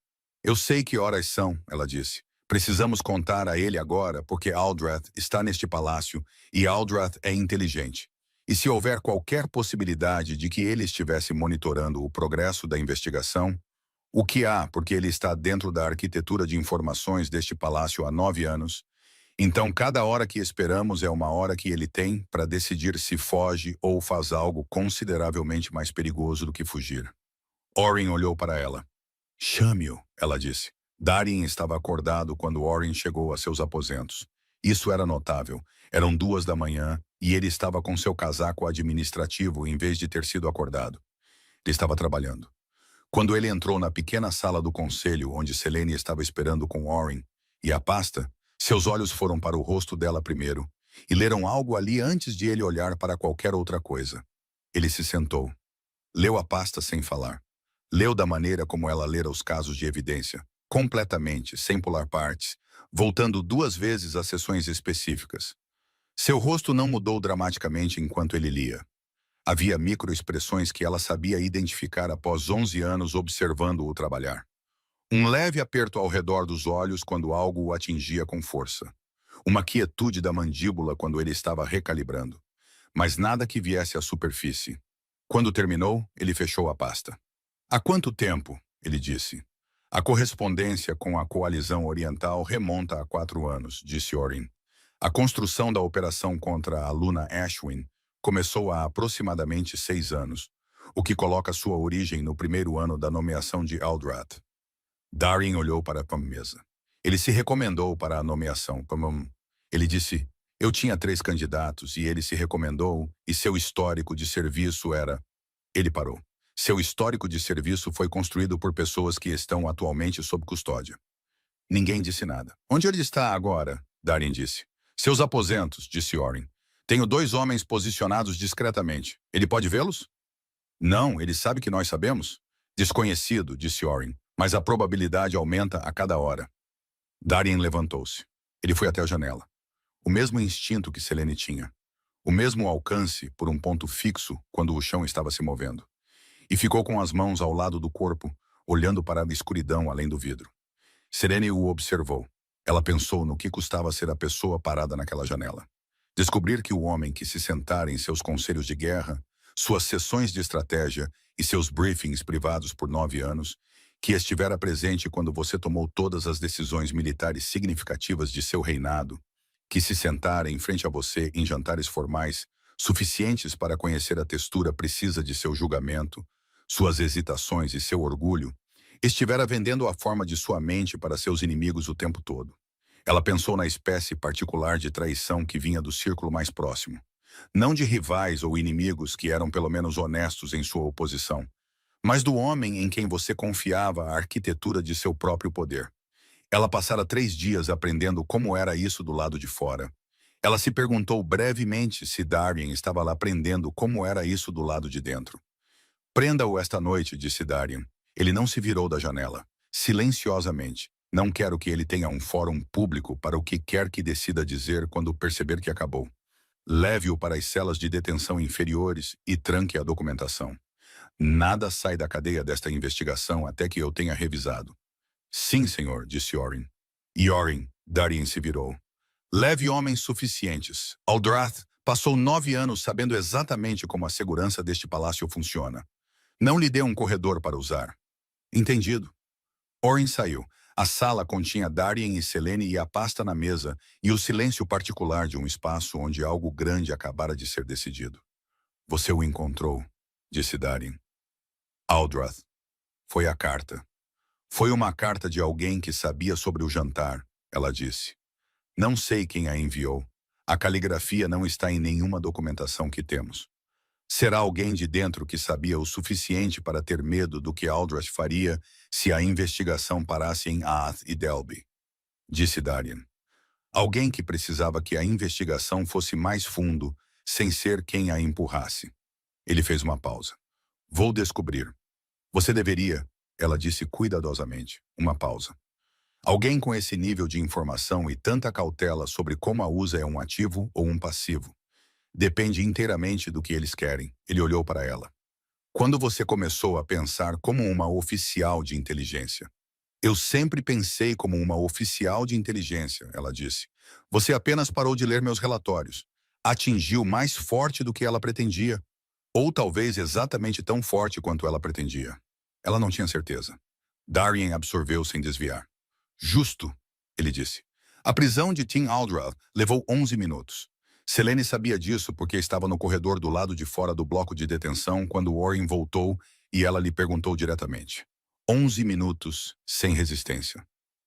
Eu sei que horas são, ela disse. Precisamos contar a ele agora porque Aldrath está neste palácio e Aldrath é inteligente. E se houver qualquer possibilidade de que ele estivesse monitorando o progresso da investigação, o que há porque ele está dentro da arquitetura de informações deste palácio há 9 anos, então cada hora que esperamos é uma hora que ele tem para decidir se foge ou faz algo consideravelmente mais perigoso do que fugir. Orrin olhou para ela. Chame-o, ela disse. Darien estava acordado quando Orrin chegou a seus aposentos. Isso era notável. Eram 2 da manhã e ele estava com seu casaco administrativo em vez de ter sido acordado. Ele estava trabalhando. Quando ele entrou na pequena sala do conselho onde Selene estava esperando com Orrin e a pasta, seus olhos foram para o rosto dela primeiro e leram algo ali antes de ele olhar para qualquer outra coisa. Ele se sentou. Leu a pasta sem falar. Leu da maneira como ela lera os casos de evidência, completamente, sem pular partes, voltando 2 vezes às sessões específicas. Seu rosto não mudou dramaticamente enquanto ele lia. Havia microexpressões que ela sabia identificar após 11 anos observando-o trabalhar. Um leve aperto ao redor dos olhos quando algo o atingia com força. Uma quietude da mandíbula quando ele estava recalibrando. Mas nada que viesse à superfície. Quando terminou, ele fechou a pasta. Há quanto tempo? Ele disse. A correspondência com a coalizão oriental remonta a 4 anos, disse Orrin. A construção da operação contra a Luna Ashwin começou há aproximadamente 6 anos, o que coloca sua origem no primeiro ano da nomeação de Aldrath. Darien olhou para a mesa. Ele se recomendou para a nomeação. Ele disse, eu tinha 3 candidatos e ele se recomendou e seu histórico de serviço era... Ele parou. Seu histórico de serviço foi construído por pessoas que estão atualmente sob custódia. Ninguém disse nada. Onde ele está agora? Darien disse. Seus aposentos, disse Orrin. Tenho 2 homens posicionados discretamente. Ele pode vê-los? Não, ele sabe que nós sabemos. Desconhecido, disse Orrin, mas a probabilidade aumenta a cada hora. Darien levantou-se. Ele foi até a janela. O mesmo instinto que Selene tinha. O mesmo alcance por um ponto fixo quando o chão estava se movendo. e ficou com as mãos ao lado do corpo, olhando para a escuridão além do vidro. Selene o observou. Ela pensou no que custava ser a pessoa parada naquela janela. Descobrir que o homem que se sentara em seus conselhos de guerra, suas sessões de estratégia e seus briefings privados por 9 anos, que estivera presente quando você tomou todas as decisões militares significativas de seu reinado, que se sentara em frente a você em jantares formais, suficientes para conhecer a textura precisa de seu julgamento, suas hesitações e seu orgulho, estivera vendendo a forma de sua mente para seus inimigos o tempo todo. Ela pensou na espécie particular de traição que vinha do círculo mais próximo. Não de rivais ou inimigos que eram pelo menos honestos em sua oposição, mas do homem em quem você confiava a arquitetura de seu próprio poder. Ela passara 3 dias aprendendo como era isso do lado de fora. Ela se perguntou brevemente se Darien estava lá aprendendo como era isso do lado de dentro. Prenda-o esta noite, disse Darien. Ele não se virou da janela. Silenciosamente. Não quero que ele tenha um fórum público para o que quer que decida dizer quando perceber que acabou. Leve-o para as celas de detenção inferiores e tranque a documentação. Nada sai da cadeia desta investigação até que eu tenha revisado. Sim, senhor, disse Orin. E Orin, Darien se virou. Leve homens suficientes. Aldrath passou 9 anos sabendo exatamente como a segurança deste palácio funciona. Não lhe dê um corredor para usar. Entendido. Orin saiu. A sala continha Darien e Selene e a pasta na mesa e o silêncio particular de um espaço onde algo grande acabara de ser decidido. Você o encontrou, disse Darien. Aldrath. Foi a carta. Foi uma carta de alguém que sabia sobre o jantar, ela disse. Não sei quem a enviou. A caligrafia não está em nenhuma documentação que temos. Será alguém de dentro que sabia o suficiente para ter medo do que Aldrath faria se a investigação parasse em Ath e Delby, disse Darien. Alguém que precisava que a investigação fosse mais fundo, sem ser quem a empurrasse. Ele fez uma pausa. Vou descobrir. Você deveria, ela disse cuidadosamente, uma pausa. Alguém com esse nível de informação e tanta cautela sobre como a usa é um ativo ou um passivo. Depende inteiramente do que eles querem. Ele olhou para ela. Quando você começou a pensar como uma oficial de inteligência? Eu sempre pensei como uma oficial de inteligência, ela disse. Você apenas parou de ler meus relatórios. Atingiu mais forte do que ela pretendia. Ou talvez exatamente tão forte quanto ela pretendia. Ela não tinha certeza. Darien absorveu sem desviar. Justo, ele disse. A prisão de Tim Aldrath levou 11 minutos. Selene sabia disso porque estava no corredor do lado de fora do bloco de detenção quando Orin voltou e ela lhe perguntou diretamente. 11 minutos sem resistência.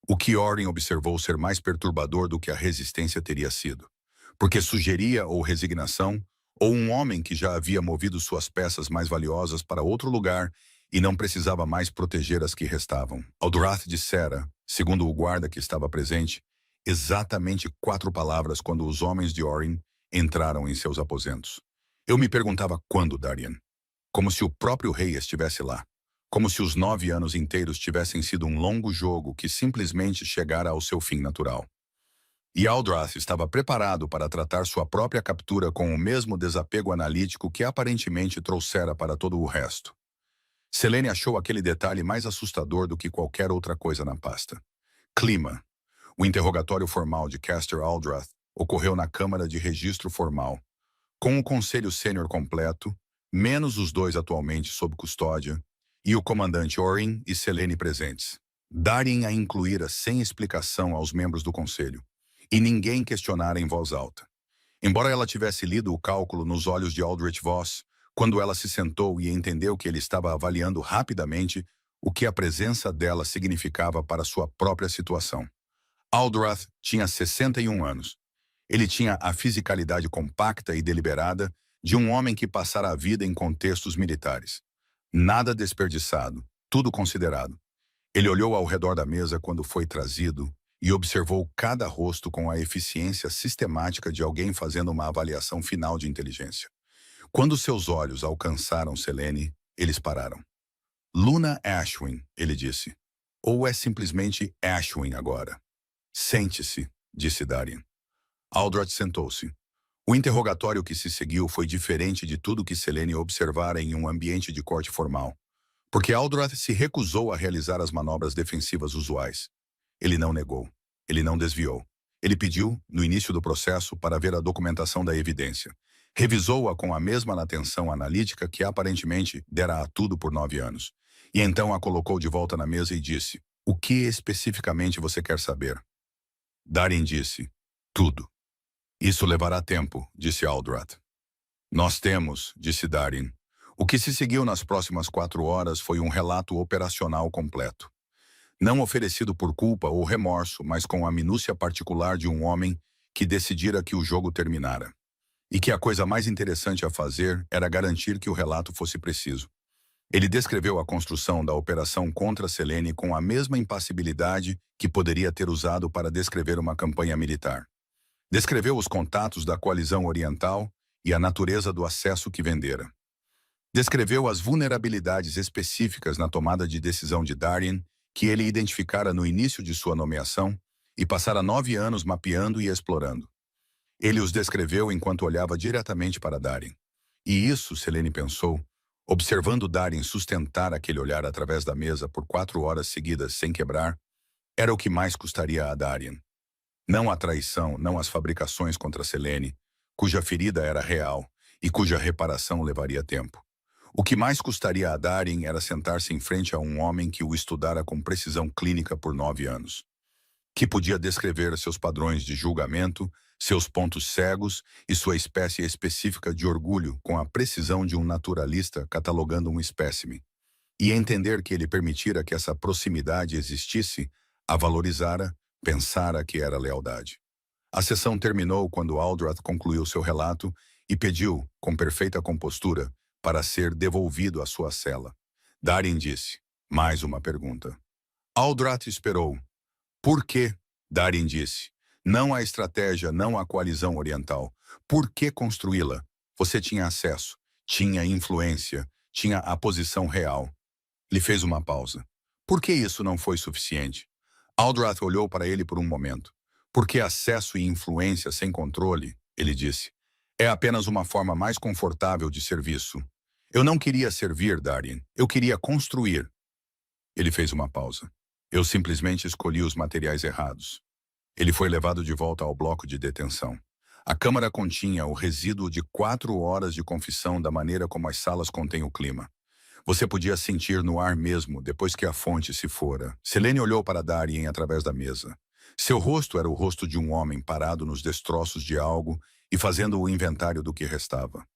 O que Orin observou ser mais perturbador do que a resistência teria sido. Porque sugeria ou resignação, ou um homem que já havia movido suas peças mais valiosas para outro lugar e não precisava mais proteger as que restavam. Aldrath dissera, segundo o guarda que estava presente, exatamente 4 palavras quando os homens de Orin entraram em seus aposentos. Eu me perguntava quando, Darien. Como se o próprio rei estivesse lá. Como se os 9 anos inteiros tivessem sido um longo jogo que simplesmente chegara ao seu fim natural. E Aldrath estava preparado para tratar sua própria captura com o mesmo desapego analítico que aparentemente trouxera para todo o resto. Selene achou aquele detalhe mais assustador do que qualquer outra coisa na pasta. Clima. O interrogatório formal de Caster Aldrath ocorreu na Câmara de Registro Formal, com o Conselho Sênior completo, menos os 2 atualmente sob custódia, e o comandante Orin e Selene presentes. Darien a incluíra sem explicação aos membros do Conselho, e ninguém questionara em voz alta. Embora ela tivesse lido o cálculo nos olhos de Aldrich Voss, quando ela se sentou e entendeu que ele estava avaliando rapidamente o que a presença dela significava para sua própria situação. Aldrath tinha 61 anos. Ele tinha a fisicalidade compacta e deliberada de um homem que passara a vida em contextos militares. Nada desperdiçado, tudo considerado. Ele olhou ao redor da mesa quando foi trazido e observou cada rosto com a eficiência sistemática de alguém fazendo uma avaliação final de inteligência. Quando seus olhos alcançaram Selene, eles pararam. Luna Ashwin, ele disse. Ou é simplesmente Ashwin agora? Sente-se, disse Darien. Aldrath sentou-se. O interrogatório que se seguiu foi diferente de tudo que Selene observara em um ambiente de corte formal, porque Aldrath se recusou a realizar as manobras defensivas usuais. Ele não negou. Ele não desviou. Ele pediu, no início do processo, para ver a documentação da evidência. Revisou-a com a mesma atenção analítica que aparentemente dera a tudo por 9 anos. E então a colocou de volta na mesa e disse: "O que especificamente você quer saber?" Darin disse: "Tudo." "Isso levará tempo", disse Aldrath. "Nós temos", disse Darin. O que se seguiu nas próximas 4 horas foi um relato operacional completo. Não oferecido por culpa ou remorso, mas com a minúcia particular de um homem que decidira que o jogo terminara. E que a coisa mais interessante a fazer era garantir que o relato fosse preciso. Ele descreveu a construção da operação contra Selene com a mesma impassibilidade que poderia ter usado para descrever uma campanha militar. Descreveu os contatos da coalizão oriental e a natureza do acesso que vendera. Descreveu as vulnerabilidades específicas na tomada de decisão de Darin, que ele identificara no início de sua nomeação e passara 9 anos mapeando e explorando. Ele os descreveu enquanto olhava diretamente para Darin. E isso, Selene pensou, observando Darin sustentar aquele olhar através da mesa por 4 horas seguidas sem quebrar, era o que mais custaria a Darin. Não a traição, não as fabricações contra Selene, cuja ferida era real e cuja reparação levaria tempo. O que mais custaria a Darin era sentar-se em frente a um homem que o estudara com precisão clínica por 9 anos. Que podia descrever seus padrões de julgamento, seus pontos cegos e sua espécie específica de orgulho com a precisão de um naturalista catalogando um espécime. E entender que ele permitira que essa proximidade existisse, a valorizara, pensara que era lealdade. A sessão terminou quando Aldrath concluiu seu relato e pediu, com perfeita compostura, para ser devolvido à sua cela. Darin disse: "Mais uma pergunta." Aldrath esperou. "Por quê?" Darin disse. "Não a estratégia, não a coalizão oriental. Por que construí-la? Você tinha acesso, tinha influência, tinha a posição real." Ele fez uma pausa. "Por que isso não foi suficiente?" Aldrath olhou para ele por um momento. "Porque acesso e influência sem controle", ele disse, "é apenas uma forma mais confortável de serviço. Eu não queria servir, Darin. Eu queria construir." Ele fez uma pausa. "Eu simplesmente escolhi os materiais errados." Ele foi levado de volta ao bloco de detenção. A câmara continha o resíduo de 4 horas de confissão da maneira como as salas contêm o clima. Você podia sentir no ar mesmo, depois que a fonte se fora. Selene olhou para Darin através da mesa. Seu rosto era o rosto de um homem parado nos destroços de algo e fazendo o inventário do que restava.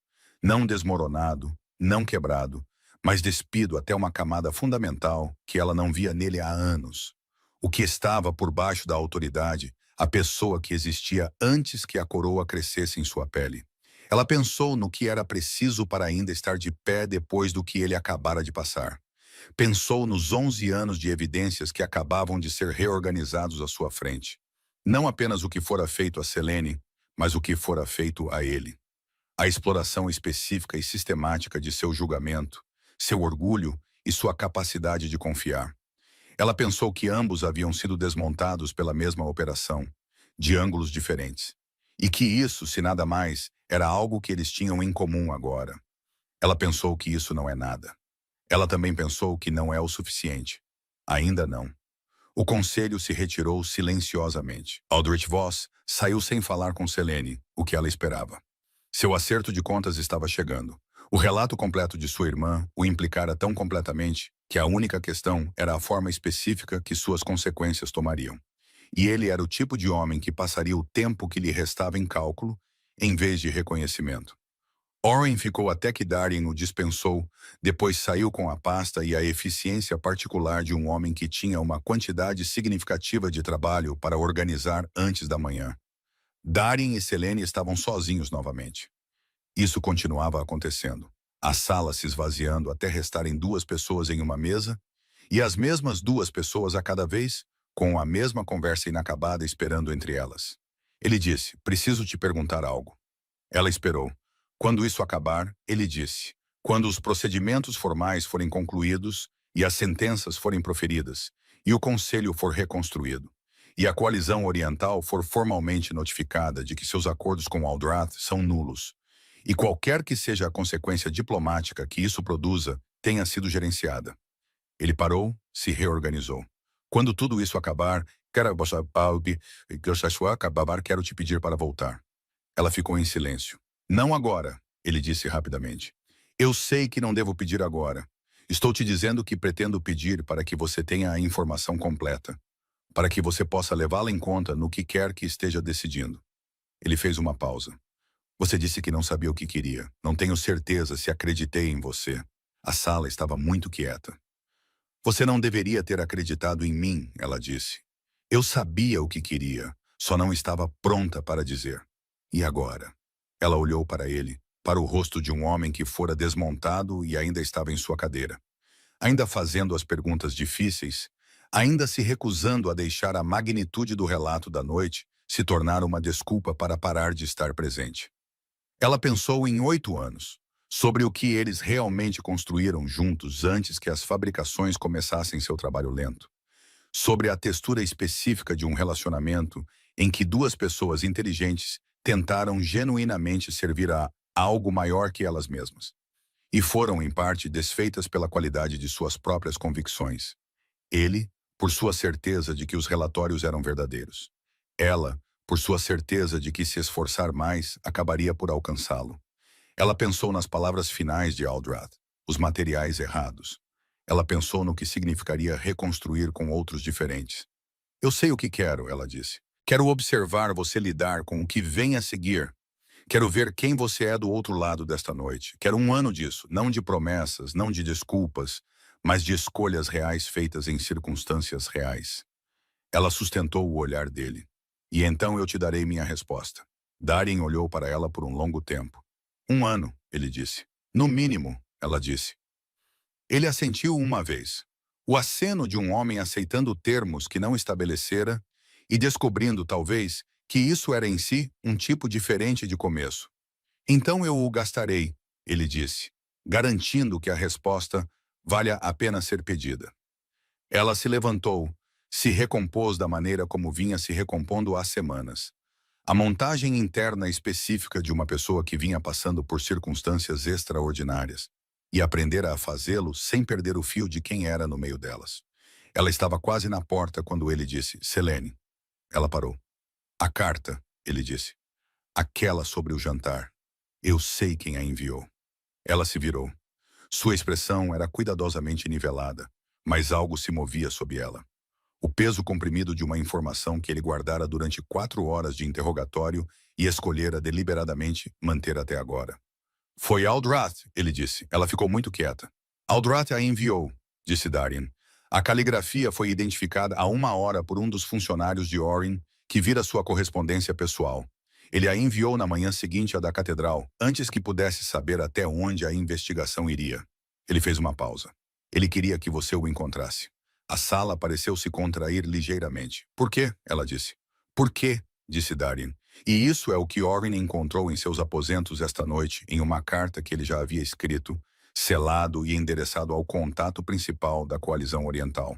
Não desmoronado, não quebrado, mas despido até uma camada fundamental que ela não via nele há anos. O que estava por baixo da autoridade, a pessoa que existia antes que a coroa crescesse em sua pele. Ela pensou no que era preciso para ainda estar de pé depois do que ele acabara de passar. Pensou nos 11 anos de evidências que acabavam de ser reorganizados à sua frente. Não apenas o que fora feito a Selene, mas o que fora feito a ele. A exploração específica e sistemática de seu julgamento, seu orgulho e sua capacidade de confiar. Ela pensou que ambos haviam sido desmontados pela mesma operação, de ângulos diferentes. E que isso, se nada mais, era algo que eles tinham em comum agora. Ela pensou que isso não é nada. Ela também pensou que não é o suficiente. Ainda não. O conselho se retirou silenciosamente. Aldrich Voss saiu sem falar com Selene, o que ela esperava. Seu acerto de contas estava chegando. O relato completo de sua irmã o implicara tão completamente que a única questão era a forma específica que suas consequências tomariam. E ele era o tipo de homem que passaria o tempo que lhe restava em cálculo, em vez de reconhecimento. Oren ficou até que Darin o dispensou, depois saiu com a pasta e a eficiência particular de um homem que tinha uma quantidade significativa de trabalho para organizar antes da manhã. Darin e Selene estavam sozinhos novamente. Isso continuava acontecendo. A sala se esvaziando até restarem 2 pessoas em uma mesa, e as mesmas 2 pessoas a cada vez, com a mesma conversa inacabada esperando entre elas. Ele disse: "Preciso te perguntar algo." Ela esperou. Quando isso acabar, ele disse: "Quando os procedimentos formais forem concluídos e as sentenças forem proferidas, e o conselho for reconstruído, e a coalizão oriental for formalmente notificada de que seus acordos com Aldrath são nulos, e qualquer que seja a consequência diplomática que isso produza tenha sido gerenciada. Ele parou, se reorganizou. Quando tudo isso acabar, quero te pedir para voltar. Ela ficou em silêncio. Não agora, ele disse rapidamente. Eu sei que não devo pedir agora. Estou te dizendo que pretendo pedir para que você tenha a informação completa, para que você possa levá-la em conta no que quer que esteja decidindo. Ele fez uma pausa. Você disse que não sabia o que queria. Não tenho certeza se acreditei em você. A sala estava muito quieta. Você não deveria ter acreditado em mim, ela disse. Eu sabia o que queria, só não estava pronta para dizer. E agora? Ela olhou para ele, para o rosto de um homem que fora desmontado e ainda estava em sua cadeira. Ainda fazendo as perguntas difíceis, ainda se recusando a deixar a magnitude do relato da noite se tornar uma desculpa para parar de estar presente. Ela pensou em 8 anos, sobre o que eles realmente construíram juntos antes que as fabricações começassem seu trabalho lento. Sobre a textura específica de um relacionamento em que duas pessoas inteligentes tentaram genuinamente servir a algo maior que elas mesmas. E foram, em parte, desfeitas pela qualidade de suas próprias convicções. Ele, por sua certeza de que os relatórios eram verdadeiros. Ela, por sua certeza de que se esforçar mais, acabaria por alcançá-lo. Ela pensou nas palavras finais de Aldrath, os materiais errados. Ela pensou no que significaria reconstruir com outros diferentes. Eu sei o que quero, ela disse. Quero observar você lidar com o que vem a seguir. Quero ver quem você é do outro lado desta noite. Quero 1 ano disso, não de promessas, não de desculpas, mas de escolhas reais feitas em circunstâncias reais. Ela sustentou o olhar dele. E então eu te darei minha resposta. Darien olhou para ela por um longo tempo. 1 ano, ele disse. No mínimo, ela disse. Ele assentiu uma vez. O aceno de um homem aceitando termos que não estabelecera e descobrindo, talvez, que isso era em si um tipo diferente de começo. Então eu o gastarei, ele disse, garantindo que a resposta valha a pena ser pedida. Ela se levantou, se recompôs da maneira como vinha se recompondo há semanas. A montagem interna específica de uma pessoa que vinha passando por circunstâncias extraordinárias e aprender a fazê-lo sem perder o fio de quem era no meio delas. Ela estava quase na porta quando ele disse, Selene. Ela parou. A carta, ele disse. Aquela sobre o jantar. Eu sei quem a enviou. Ela se virou. Sua expressão era cuidadosamente nivelada, mas algo se movia sob ela. O peso comprimido de uma informação que ele guardara durante 4 horas de interrogatório e escolhera deliberadamente manter até agora. Foi Aldrath, ele disse. Ela ficou muito quieta. Aldrath a enviou, disse Darien. A caligrafia foi identificada há 1 hora por um dos funcionários de Orin que vira sua correspondência pessoal. Ele a enviou na manhã seguinte à da catedral, antes que pudesse saber até onde a investigação iria. Ele fez uma pausa. Ele queria que você o encontrasse. A sala pareceu se contrair ligeiramente. Por quê? Ela disse. Por quê? Disse Darien. E isso é o que Orin encontrou em seus aposentos esta noite, em uma carta que ele já havia escrito, selado e endereçado ao contato principal da coalizão oriental.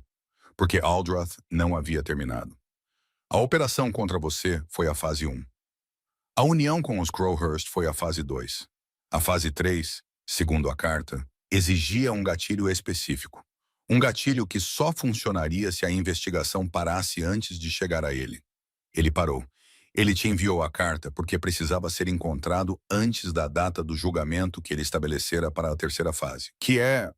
Porque Aldrath não havia terminado. A operação contra você foi a fase 1. A união com os Crowhurst foi a fase 2. A fase 3, segundo a carta, exigia um gatilho específico. Um gatilho que só funcionaria se a investigação parasse antes de chegar a ele. Ele parou. Ele te enviou a carta porque precisava ser encontrado antes da data do julgamento que ele estabelecera para a 3ª fase, que é...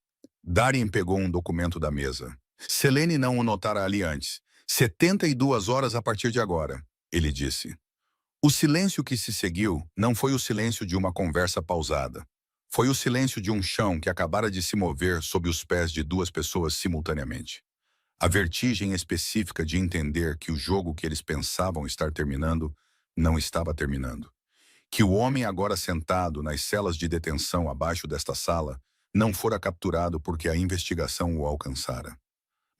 Darien pegou um documento da mesa. Selene não o notara ali antes. 72 horas a partir de agora, ele disse. O silêncio que se seguiu não foi o silêncio de uma conversa pausada. Foi o silêncio de um chão que acabara de se mover sob os pés de 2 pessoas simultaneamente. A vertigem específica de entender que o jogo que eles pensavam estar terminando não estava terminando. Que o homem agora sentado nas celas de detenção abaixo desta sala não fora capturado porque a investigação o alcançara,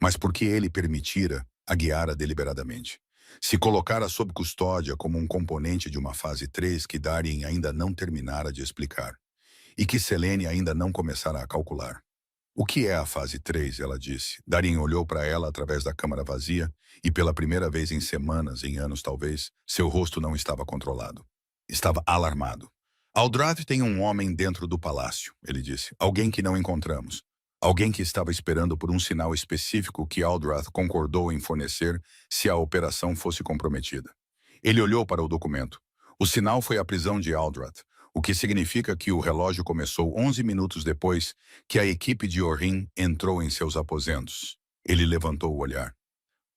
mas porque ele permitira a guiara deliberadamente. Se colocara sob custódia como um componente de uma fase 3 que Darien ainda não terminara de explicar, e que Selene ainda não começara a calcular. O que é a fase 3? Ela disse. Darien olhou para ela através da câmara vazia e pela primeira vez em semanas, em anos talvez, seu rosto não estava controlado. Estava alarmado. Aldrath tem um homem dentro do palácio, ele disse. Alguém que não encontramos. Alguém que estava esperando por um sinal específico que Aldrath concordou em fornecer se a operação fosse comprometida. Ele olhou para o documento. O sinal foi a prisão de Aldrath, o que significa que o relógio começou 11 minutos depois que a equipe de Orrin entrou em seus aposentos. Ele levantou o olhar.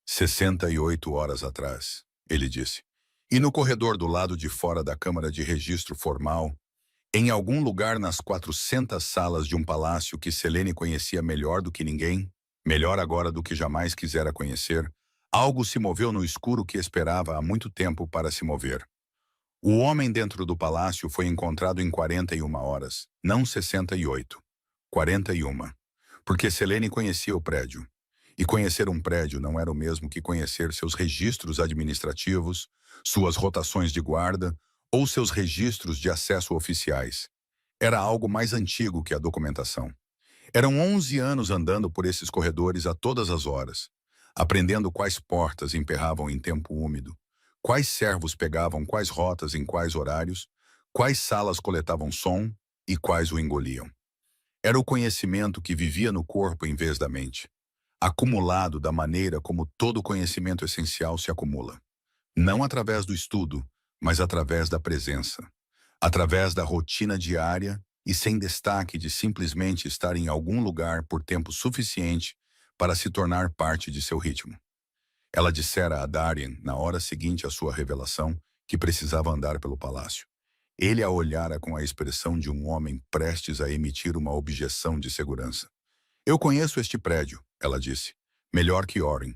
68 horas atrás, ele disse. E no corredor do lado de fora da Câmara de Registro Formal, em algum lugar nas 400 salas de um palácio que Selene conhecia melhor do que ninguém, melhor agora do que jamais quisera conhecer, algo se moveu no escuro que esperava há muito tempo para se mover. O homem dentro do palácio foi encontrado em 41 horas, não 68. 41. Porque Selene conhecia o prédio. E conhecer um prédio não era o mesmo que conhecer seus registros administrativos, suas rotações de guarda ou seus registros de acesso oficiais. Era algo mais antigo que a documentação. Eram 11 anos andando por esses corredores a todas as horas, aprendendo quais portas emperravam em tempo úmido, quais servos pegavam quais rotas em quais horários, quais salas coletavam som e quais o engoliam. Era o conhecimento que vivia no corpo em vez da mente, acumulado da maneira como todo conhecimento essencial se acumula. Não através do estudo, mas através da presença, através da rotina diária e sem destaque de simplesmente estar em algum lugar por tempo suficiente para se tornar parte de seu ritmo. Ela dissera a Darien, na hora seguinte à sua revelação, que precisava andar pelo palácio. Ele a olhara com a expressão de um homem prestes a emitir uma objeção de segurança. Eu conheço este prédio, ela disse. Melhor que Orrin.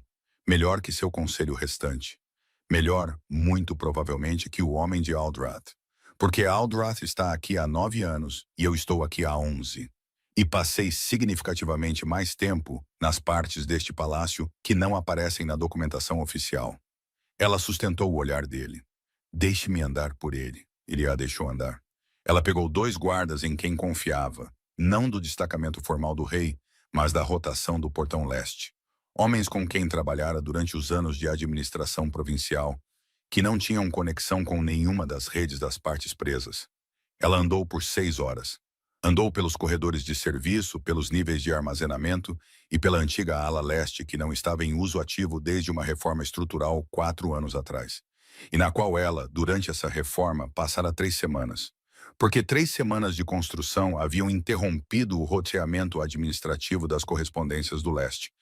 Melhor que seu conselho restante. Melhor, muito provavelmente, que o homem de Aldrath. Porque Aldrath está aqui há 9 anos e eu estou aqui há 11. E passei significativamente mais tempo nas partes deste palácio que não aparecem na documentação oficial. Ela sustentou o olhar dele. Deixe-me andar por ele. Ele a deixou andar. Ela pegou 2 guardas em quem confiava, não do destacamento formal do rei, mas da rotação do Portão Leste. Homens com quem trabalhara durante os anos de administração provincial, que não tinham conexão com nenhuma das redes das partes presas. Ela andou por 6 horas. Andou pelos corredores de serviço, pelos níveis de armazenamento e pela antiga ala leste que não estava em uso ativo desde uma reforma estrutural 4 anos atrás, e na qual ela, durante essa reforma, passara 3 semanas. Porque 3 semanas de construção haviam interrompido o roteamento administrativo das correspondências do leste,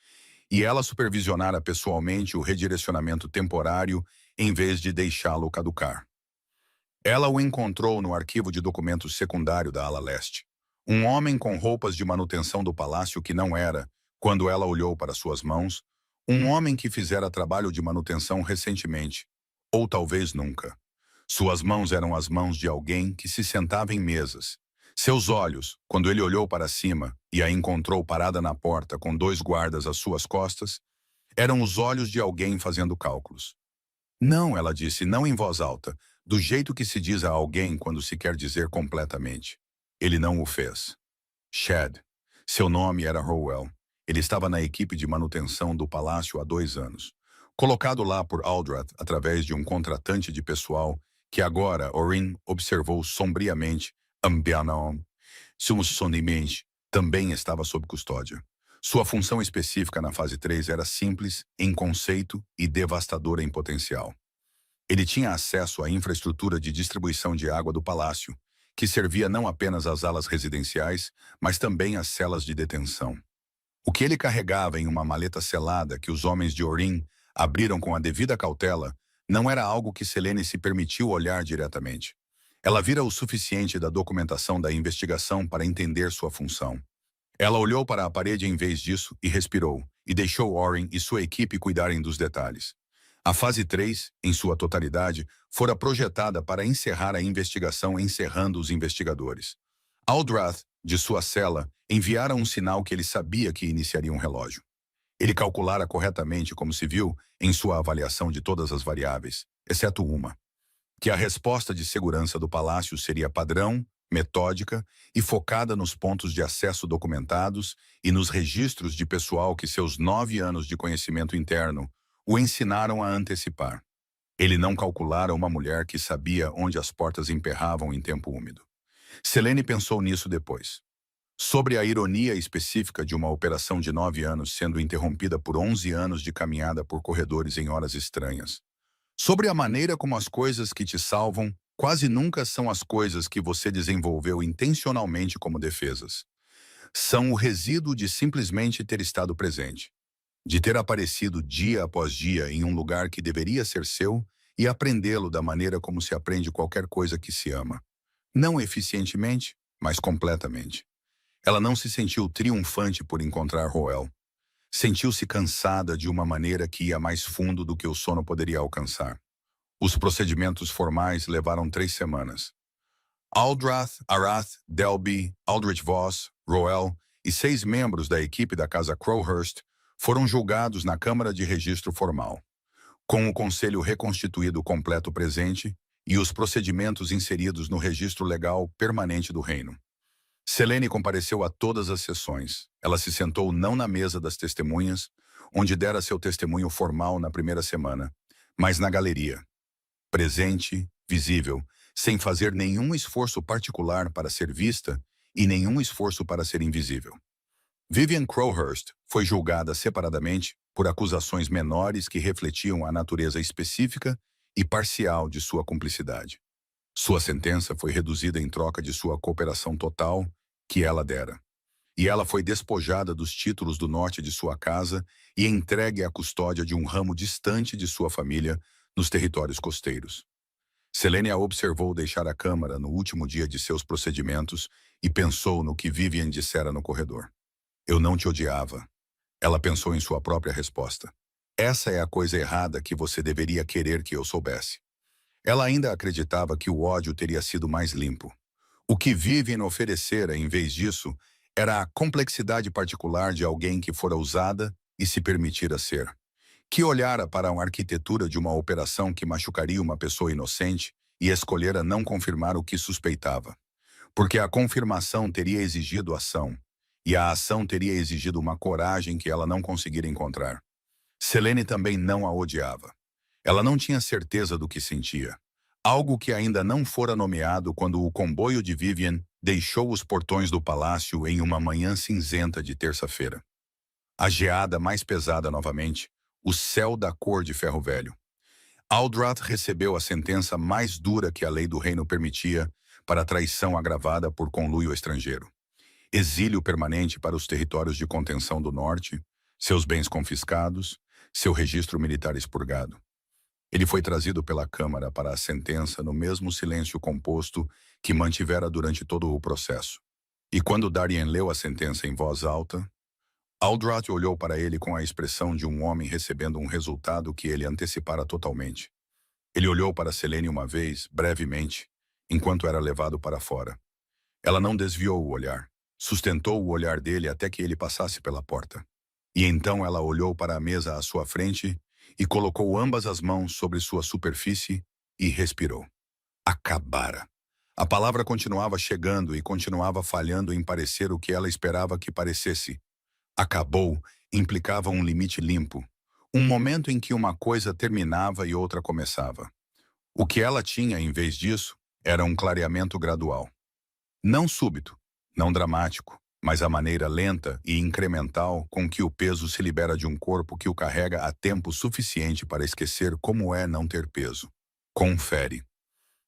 e ela supervisionara pessoalmente o redirecionamento temporário em vez de deixá-lo caducar. Ela o encontrou no arquivo de documentos secundário da ala leste. Um homem com roupas de manutenção do palácio que não era, quando ela olhou para suas mãos, um homem que fizera trabalho de manutenção recentemente, ou talvez nunca. Suas mãos eram as mãos de alguém que se sentava em mesas. Seus olhos, quando ele olhou para cima e a encontrou parada na porta com 2 guardas às suas costas, eram os olhos de alguém fazendo cálculos. Não, ela disse, não em voz alta, do jeito que se diz a alguém quando se quer dizer completamente. Ele não o fez. Chad. Seu nome era Rowell. Ele estava na equipe de manutenção do palácio há 2 anos. Colocado lá por Aldrath através de um contratante de pessoal que agora Orrin observou sombriamente, simultaneamente, também estava sob custódia. Sua função específica na fase 3 era simples em conceito e devastadora em potencial. Ele tinha acesso à infraestrutura de distribuição de água do palácio, que servia não apenas às alas residenciais, mas também às celas de detenção. O que ele carregava em uma maleta selada que os homens de Orrin abriram com a devida cautela não era algo que Selene se permitiu olhar diretamente. Ela vira o suficiente da documentação da investigação para entender sua função. Ela olhou para a parede em vez disso e respirou, e deixou Orrin e sua equipe cuidarem dos detalhes. A fase 3, em sua totalidade, fora projetada para encerrar a investigação encerrando os investigadores. Aldrath, de sua cela, enviara um sinal que ele sabia que iniciaria um relógio. Ele calculara corretamente, como se viu, em sua avaliação de todas as variáveis, exceto uma, que a resposta de segurança do palácio seria padrão metódica e focada nos pontos de acesso documentados e nos registros de pessoal que seus 9 anos de conhecimento interno o ensinaram a antecipar. Ele não calculara uma mulher que sabia onde as portas emperravam em tempo úmido. Selene pensou nisso depois. Sobre a ironia específica de uma operação de 9 anos sendo interrompida por 11 anos de caminhada por corredores em horas estranhas. Sobre a maneira como as coisas que te salvam quase nunca são as coisas que você desenvolveu intencionalmente como defesas. São o resíduo de simplesmente ter estado presente, de ter aparecido dia após dia em um lugar que deveria ser seu e aprendê-lo da maneira como se aprende qualquer coisa que se ama. Não eficientemente, mas completamente. Ela não se sentiu triunfante por encontrar Roel. Sentiu-se cansada de uma maneira que ia mais fundo do que o sono poderia alcançar. Os procedimentos formais levaram 3 semanas. Aldrath, Arath, Delby, Aldrich Voss, Roel e 6 membros da equipe da Casa Crowhurst foram julgados na Câmara de Registro Formal, com o Conselho reconstituído completo presente e os procedimentos inseridos no Registro Legal Permanente do Reino. Selene compareceu a todas as sessões. Ela se sentou não na mesa das testemunhas, onde dera seu testemunho formal na primeira semana, mas na galeria. Presente, visível, sem fazer nenhum esforço particular para ser vista e nenhum esforço para ser invisível. Vivian Crowhurst foi julgada separadamente por acusações menores que refletiam a natureza específica e parcial de sua cumplicidade. Sua sentença foi reduzida em troca de sua cooperação total que ela dera. E ela foi despojada dos títulos do norte de sua casa e entregue à custódia de um ramo distante de sua família nos territórios costeiros. Selene a observou deixar a câmara no último dia de seus procedimentos e pensou no que Vivian dissera no corredor. Eu não te odiava. Ela pensou em sua própria resposta. Essa é a coisa errada que você deveria querer que eu soubesse. Ela ainda acreditava que o ódio teria sido mais limpo. O que Vivian oferecera, em vez disso, era a complexidade particular de alguém que fora usada e se permitira ser. Que olhara para a arquitetura de uma operação que machucaria uma pessoa inocente e escolhera não confirmar o que suspeitava. Porque a confirmação teria exigido ação, e a ação teria exigido uma coragem que ela não conseguira encontrar. Selene também não a odiava. Ela não tinha certeza do que sentia. Algo que ainda não fora nomeado quando o comboio de Vivian deixou os portões do palácio em uma manhã cinzenta de terça-feira. A geada mais pesada novamente, o céu da cor de ferro velho. Aldrath recebeu a sentença mais dura que a lei do reino permitia para a traição agravada por conluio estrangeiro. Exílio permanente para os territórios de contenção do norte, seus bens confiscados, seu registro militar expurgado. Ele foi trazido pela Câmara para a sentença no mesmo silêncio composto que mantivera durante todo o processo. E quando Darien leu a sentença em voz alta, Aldrath olhou para ele com a expressão de um homem recebendo um resultado que ele antecipara totalmente. Ele olhou para Selene uma vez, brevemente, enquanto era levado para fora. Ela não desviou o olhar. Sustentou o olhar dele até que ele passasse pela porta. E então ela olhou para a mesa à sua frente e colocou ambas as mãos sobre sua superfície e respirou. Acabara. A palavra continuava chegando e continuava falhando em parecer o que ela esperava que parecesse. Acabou implicava um limite limpo, um momento em que uma coisa terminava e outra começava. O que ela tinha, em vez disso, era um clareamento gradual. Não súbito, não dramático, mas a maneira lenta e incremental com que o peso se libera de um corpo que o carrega há tempo suficiente para esquecer como é não ter peso. Confere.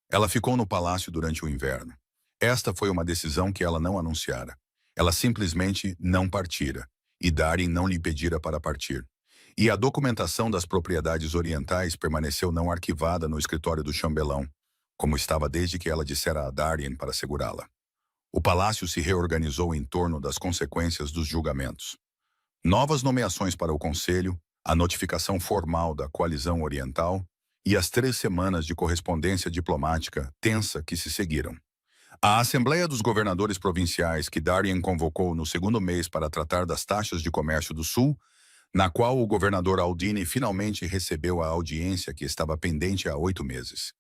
Ela ficou no palácio durante o inverno. Esta foi uma decisão que ela não anunciara. Ela simplesmente não partira, e Darien não lhe pedira para partir. E a documentação das propriedades orientais permaneceu não arquivada no escritório do chambelão, como estava desde que ela dissera a Darien para segurá-la. O palácio se reorganizou em torno das consequências dos julgamentos. Novas nomeações para o conselho, a notificação formal da coalizão oriental e as 3 semanas de correspondência diplomática tensa que se seguiram. A Assembleia dos Governadores Provinciais que Darien convocou no 2º mês para tratar das taxas de comércio do Sul, na qual o governador Aldini finalmente recebeu a audiência que estava pendente há 8 meses.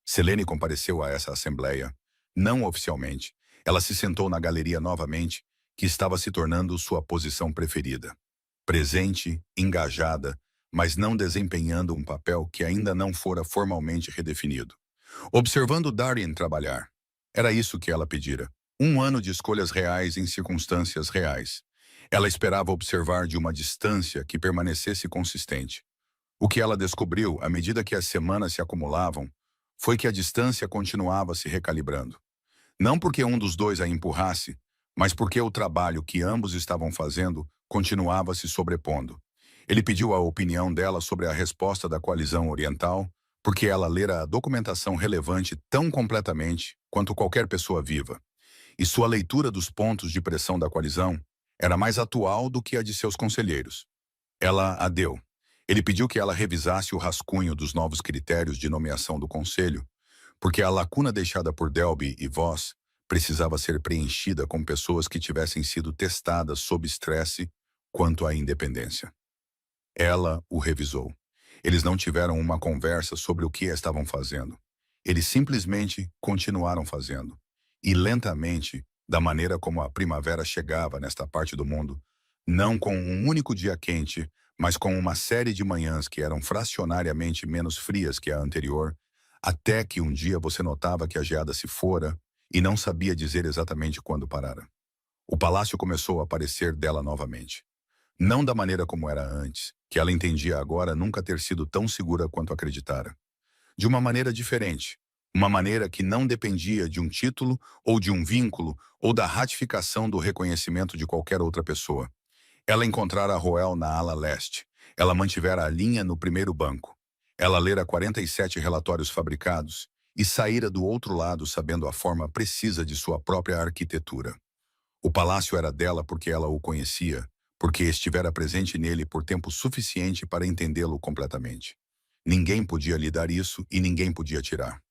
Selene compareceu a essa Assembleia, Não oficialmente. Ela se sentou na galeria novamente, que estava se tornando sua posição preferida. Presente, engajada, mas não desempenhando um papel que ainda não fora formalmente redefinido. Observando Darien trabalhar. Era isso que ela pedira. Um ano de escolhas reais em circunstâncias reais. Ela esperava observar de uma distância que permanecesse consistente. O que ela descobriu, à medida que as semanas se acumulavam, foi que a distância continuava se recalibrando. Não porque um dos dois a empurrasse, mas porque o trabalho que ambos estavam fazendo continuava se sobrepondo. Ele pediu a opinião dela sobre a resposta da coalizão oriental, porque ela lera a documentação relevante tão completamente quanto qualquer pessoa viva. E sua leitura dos pontos de pressão da coalizão era mais atual do que a de seus conselheiros. Ela a deu. Ele pediu que ela revisasse o rascunho dos novos critérios de nomeação do conselho, porque a lacuna deixada por Delby e Voss precisava ser preenchida com pessoas que tivessem sido testadas sob estresse quanto à independência. Ela o revisou. Eles não tiveram uma conversa sobre o que estavam fazendo. Eles simplesmente continuaram fazendo. E lentamente, da maneira como a primavera chegava nesta parte do mundo, não com um único dia quente, mas com uma série de manhãs que eram fracionariamente menos frias que a anterior, até que um dia você notava que a geada se fora e não sabia dizer exatamente quando parara. O palácio começou a aparecer dela novamente. Não da maneira como era antes, que ela entendia agora nunca ter sido tão segura quanto acreditara. De uma maneira diferente, uma maneira que não dependia de um título ou de um vínculo ou da ratificação do reconhecimento de qualquer outra pessoa. Ela encontrara Roel na ala leste. Ela mantivera a linha no primeiro banco. Ela lera 47 relatórios fabricados e saíra do outro lado sabendo a forma precisa de sua própria arquitetura. O palácio era dela porque ela o conhecia, porque estivera presente nele por tempo suficiente para entendê-lo completamente. Ninguém podia lhe dar isso e ninguém podia tirar.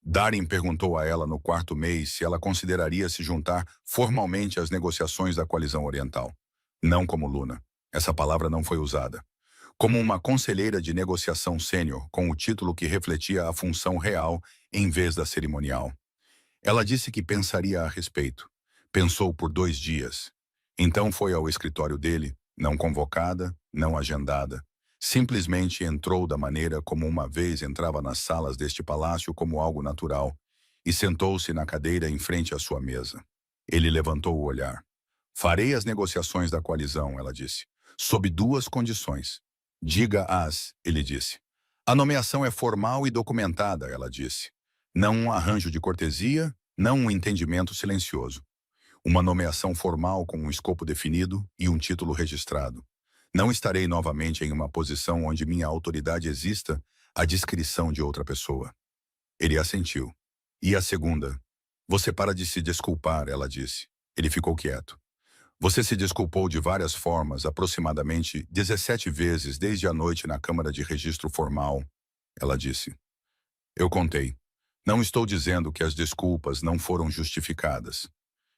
Darin perguntou a ela no quarto mês se ela consideraria se juntar formalmente às negociações da coalizão oriental. Não como Luna. Essa palavra não foi usada. Como uma conselheira de negociação sênior, com o título que refletia a função real em vez da cerimonial. Ela disse que pensaria a respeito. Pensou por 2 dias. Então foi ao escritório dele, não convocada, não agendada. Simplesmente entrou da maneira como uma vez entrava nas salas deste palácio como algo natural e sentou-se na cadeira em frente à sua mesa. Ele levantou o olhar. Farei as negociações da coalizão, ela disse, sob 2 condições. Diga-as, ele disse. A nomeação é formal e documentada, ela disse. Não um arranjo de cortesia, não um entendimento silencioso. Uma nomeação formal com um escopo definido e um título registrado. Não estarei novamente em uma posição onde minha autoridade exista à discrição de outra pessoa. Ele assentiu. E a segunda? Você para de se desculpar, ela disse. Ele ficou quieto. Você se desculpou de várias formas, aproximadamente 17 vezes desde a noite na Câmara de Registro Formal, ela disse. Eu contei. Não estou dizendo que as desculpas não foram justificadas.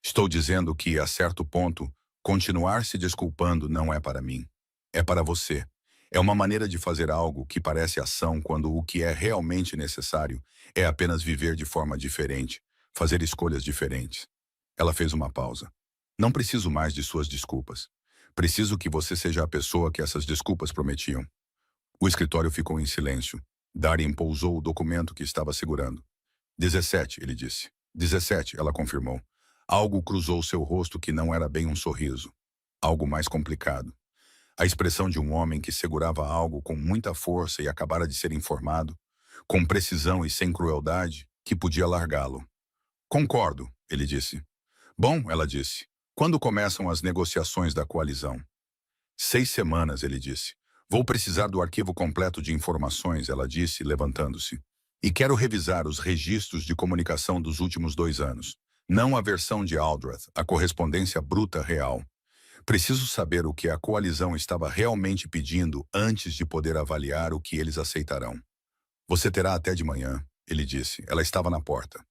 Estou dizendo que, a certo ponto, continuar se desculpando não é para mim. É para você. É uma maneira de fazer algo que parece ação quando o que é realmente necessário é apenas viver de forma diferente, fazer escolhas diferentes. Ela fez uma pausa. Não preciso mais de suas desculpas. Preciso que você seja a pessoa que essas desculpas prometiam. O escritório ficou em silêncio. Darin pousou o documento que estava segurando. 17, ele disse. 17, ela confirmou. Algo cruzou seu rosto que não era bem um sorriso. Algo mais complicado. A expressão de um homem que segurava algo com muita força e acabara de ser informado, com precisão e sem crueldade, que podia largá-lo. Concordo, ele disse. Bom, ela disse. Quando começam as negociações da coalizão? 6 semanas, ele disse. Vou precisar do arquivo completo de informações, ela disse, levantando-se. E quero revisar os registros de comunicação dos últimos 2 anos. Não a versão de Aldrath, a correspondência bruta real. Preciso saber o que a coalizão estava realmente pedindo antes de poder avaliar o que eles aceitarão. Você terá até de manhã, ele disse. Ela estava na porta.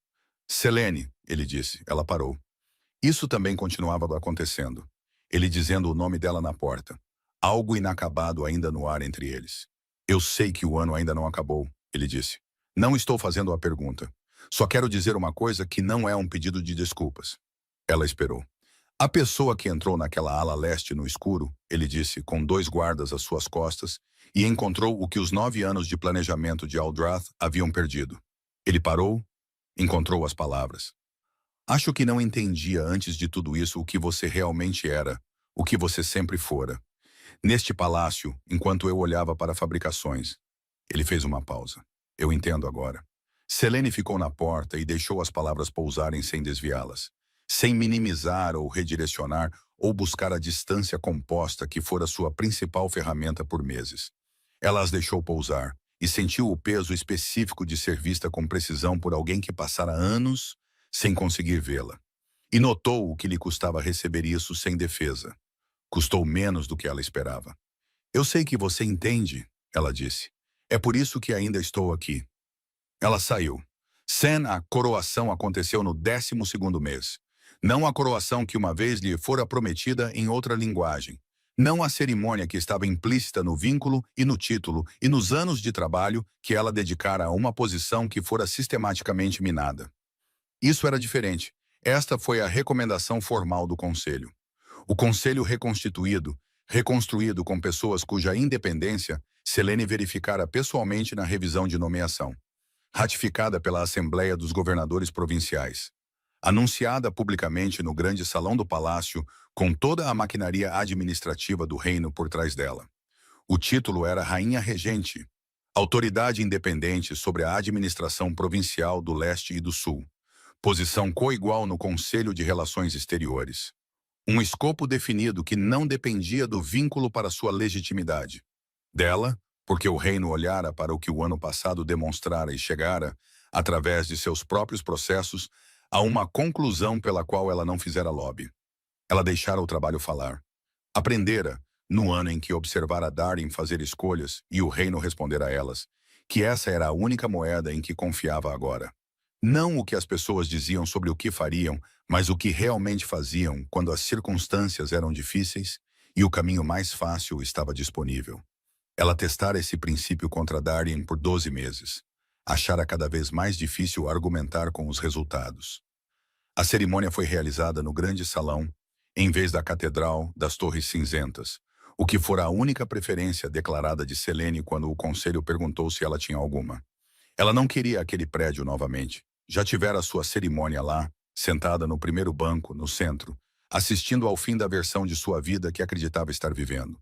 Selene, ele disse. Ela parou. Isso também continuava acontecendo. Ele dizendo o nome dela na porta. Algo inacabado ainda no ar entre eles. Eu sei que o ano ainda não acabou, ele disse. Não estou fazendo a pergunta. Só quero dizer uma coisa que não é um pedido de desculpas. Ela esperou. A pessoa que entrou naquela ala leste no escuro, ele disse, com 2 guardas às suas costas, e encontrou o que os 9 anos de planejamento de Aldrath haviam perdido. Ele parou, encontrou as palavras. Acho que não entendia antes de tudo isso o que você realmente era, o que você sempre fora. Neste palácio, enquanto eu olhava para fabricações. Ele fez uma pausa. Eu entendo agora. Selene ficou na porta e deixou as palavras pousarem sem desviá-las, sem minimizar ou redirecionar ou buscar a distância composta que fora sua principal ferramenta por meses. Ela as deixou pousar e sentiu o peso específico de ser vista com precisão por alguém que passara anos sem conseguir vê-la. E notou o que lhe custava receber isso sem defesa. Custou menos do que ela esperava. Eu sei que você entende, ela disse. É por isso que ainda estou aqui. Ela saiu. A coroação aconteceu no 12º mês. Não a coroação que uma vez lhe fora prometida em outra linguagem. Não a cerimônia que estava implícita no vínculo e no título e nos anos de trabalho que ela dedicara a uma posição que fora sistematicamente minada. Isso era diferente. Esta foi a recomendação formal do Conselho. O Conselho reconstruído com pessoas cuja independência Selene verificara pessoalmente na revisão de nomeação. Ratificada pela Assembleia dos Governadores Provinciais. Anunciada publicamente no grande salão do palácio, com toda a maquinaria administrativa do reino por trás dela. O título era Rainha Regente, autoridade independente sobre a administração provincial do leste e do sul. Posição coigual no Conselho de Relações Exteriores. Um escopo definido que não dependia do vínculo para sua legitimidade. Dela, porque o reino olhara para o que o ano passado demonstrara e chegara, através de seus próprios processos, a uma conclusão pela qual ela não fizera lobby. Ela deixara o trabalho falar. Aprendera, no ano em que observara Darin fazer escolhas e o reino responder a elas, que essa era a única moeda em que confiava agora. Não o que as pessoas diziam sobre o que fariam, mas o que realmente faziam quando as circunstâncias eram difíceis e o caminho mais fácil estava disponível. Ela testara esse princípio contra Darin por 12 meses. Achara cada vez mais difícil argumentar com os resultados. A cerimônia foi realizada no grande salão, em vez da Catedral das Torres Cinzentas, o que fora a única preferência declarada de Selene quando o conselho perguntou se ela tinha alguma. Ela não queria aquele prédio novamente. Já tivera sua cerimônia lá, sentada no primeiro banco, no centro, assistindo ao fim da versão de sua vida que acreditava estar vivendo.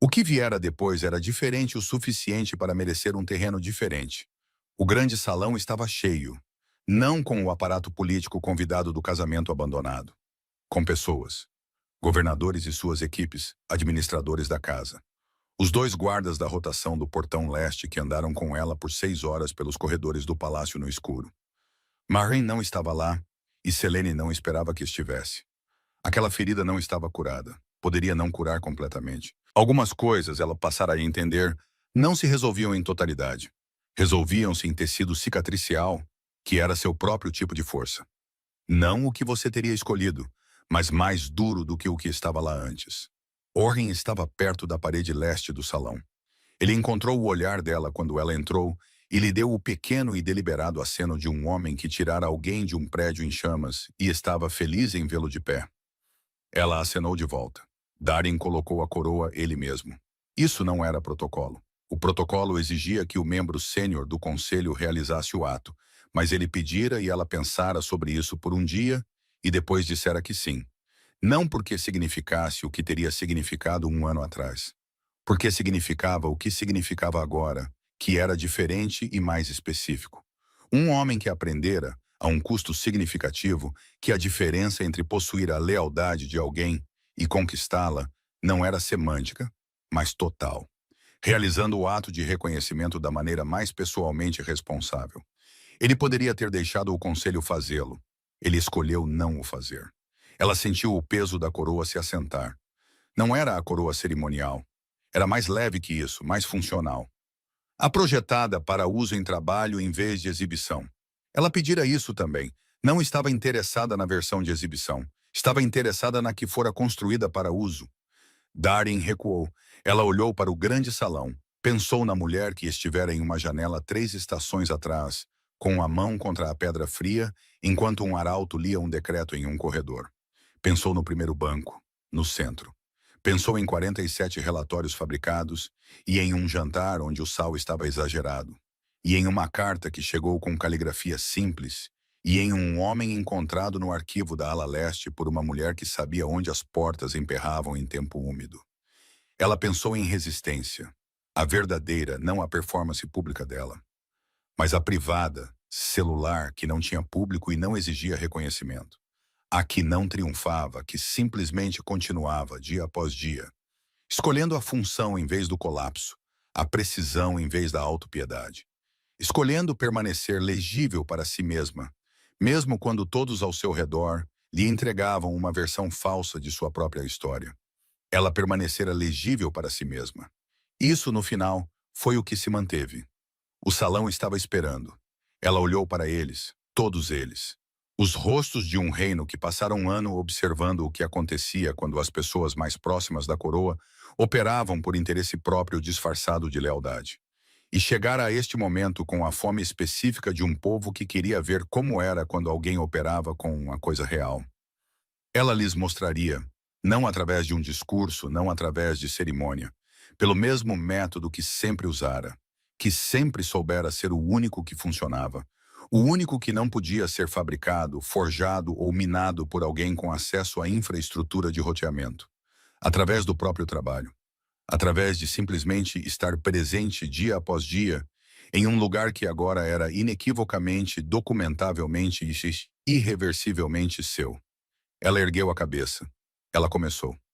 O que viera depois era diferente o suficiente para merecer um terreno diferente. O grande salão estava cheio, não com o aparato político convidado do casamento abandonado. Com pessoas, governadores e suas equipes, administradores da casa. Os 2 guardas da rotação do portão leste que andaram com ela por 6 horas pelos corredores do palácio no escuro. Marin não estava lá e Selene não esperava que estivesse. Aquela ferida não estava curada. Poderia não curar completamente. Algumas coisas, ela passara a entender, não se resolviam em totalidade. Resolviam-se em tecido cicatricial, que era seu próprio tipo de força. Não o que você teria escolhido, mas mais duro do que o que estava lá antes. Orrin estava perto da parede leste do salão. Ele encontrou o olhar dela quando ela entrou e lhe deu o pequeno e deliberado aceno de um homem que tirara alguém de um prédio em chamas e estava feliz em vê-lo de pé. Ela acenou de volta. Darin colocou a coroa ele mesmo. Isso não era protocolo. O protocolo exigia que o membro sênior do conselho realizasse o ato, mas ele pedira e ela pensara sobre isso por um dia e depois dissera que sim. Não porque significasse o que teria significado um ano atrás. Porque significava o que significava agora, que era diferente e mais específico. Um homem que aprendera, a um custo significativo, que a diferença entre possuir a lealdade de alguém e conquistá-la não era semântica, mas total. Realizando o ato de reconhecimento da maneira mais pessoalmente responsável. Ele poderia ter deixado o conselho fazê-lo. Ele escolheu não o fazer. Ela sentiu o peso da coroa se assentar. Não era a coroa cerimonial. Era mais leve que isso, mais funcional. A projetada para uso em trabalho em vez de exibição. Ela pedira isso também. Não estava interessada na versão de exibição. Estava interessada na que fora construída para uso. Darin recuou. Ela olhou para o grande salão. Pensou na mulher que estivera em uma janela 3 estações atrás, com a mão contra a pedra fria, enquanto um arauto lia um decreto em um corredor. Pensou no primeiro banco, no centro. Pensou em 47 relatórios fabricados e em um jantar onde o sal estava exagerado. E em uma carta que chegou com caligrafia simples e em um homem encontrado no arquivo da ala leste por uma mulher que sabia onde as portas emperravam em tempo úmido. Ela pensou em resistência, a verdadeira, não a performance pública dela, mas a privada, celular, que não tinha público e não exigia reconhecimento. A que não triunfava, que simplesmente continuava, dia após dia, escolhendo a função em vez do colapso, a precisão em vez da autopiedade, escolhendo permanecer legível para si mesma, mesmo quando todos ao seu redor lhe entregavam uma versão falsa de sua própria história. Ela permanecera legível para si mesma. Isso, no final, foi o que se manteve. O salão estava esperando. Ela olhou para eles, todos eles. Os rostos de um reino que passaram um ano observando o que acontecia quando as pessoas mais próximas da coroa operavam por interesse próprio disfarçado de lealdade. E chegara a este momento com a fome específica de um povo que queria ver como era quando alguém operava com uma coisa real. Ela lhes mostraria, não através de um discurso, não através de cerimônia, pelo mesmo método que sempre usara, que sempre soubera ser o único que funcionava, o único que não podia ser fabricado, forjado ou minado por alguém com acesso à infraestrutura de roteamento, através do próprio trabalho, através de simplesmente estar presente dia após dia em um lugar que agora era inequivocamente, documentavelmente e irreversivelmente seu. Ela ergueu a cabeça. Ela começou.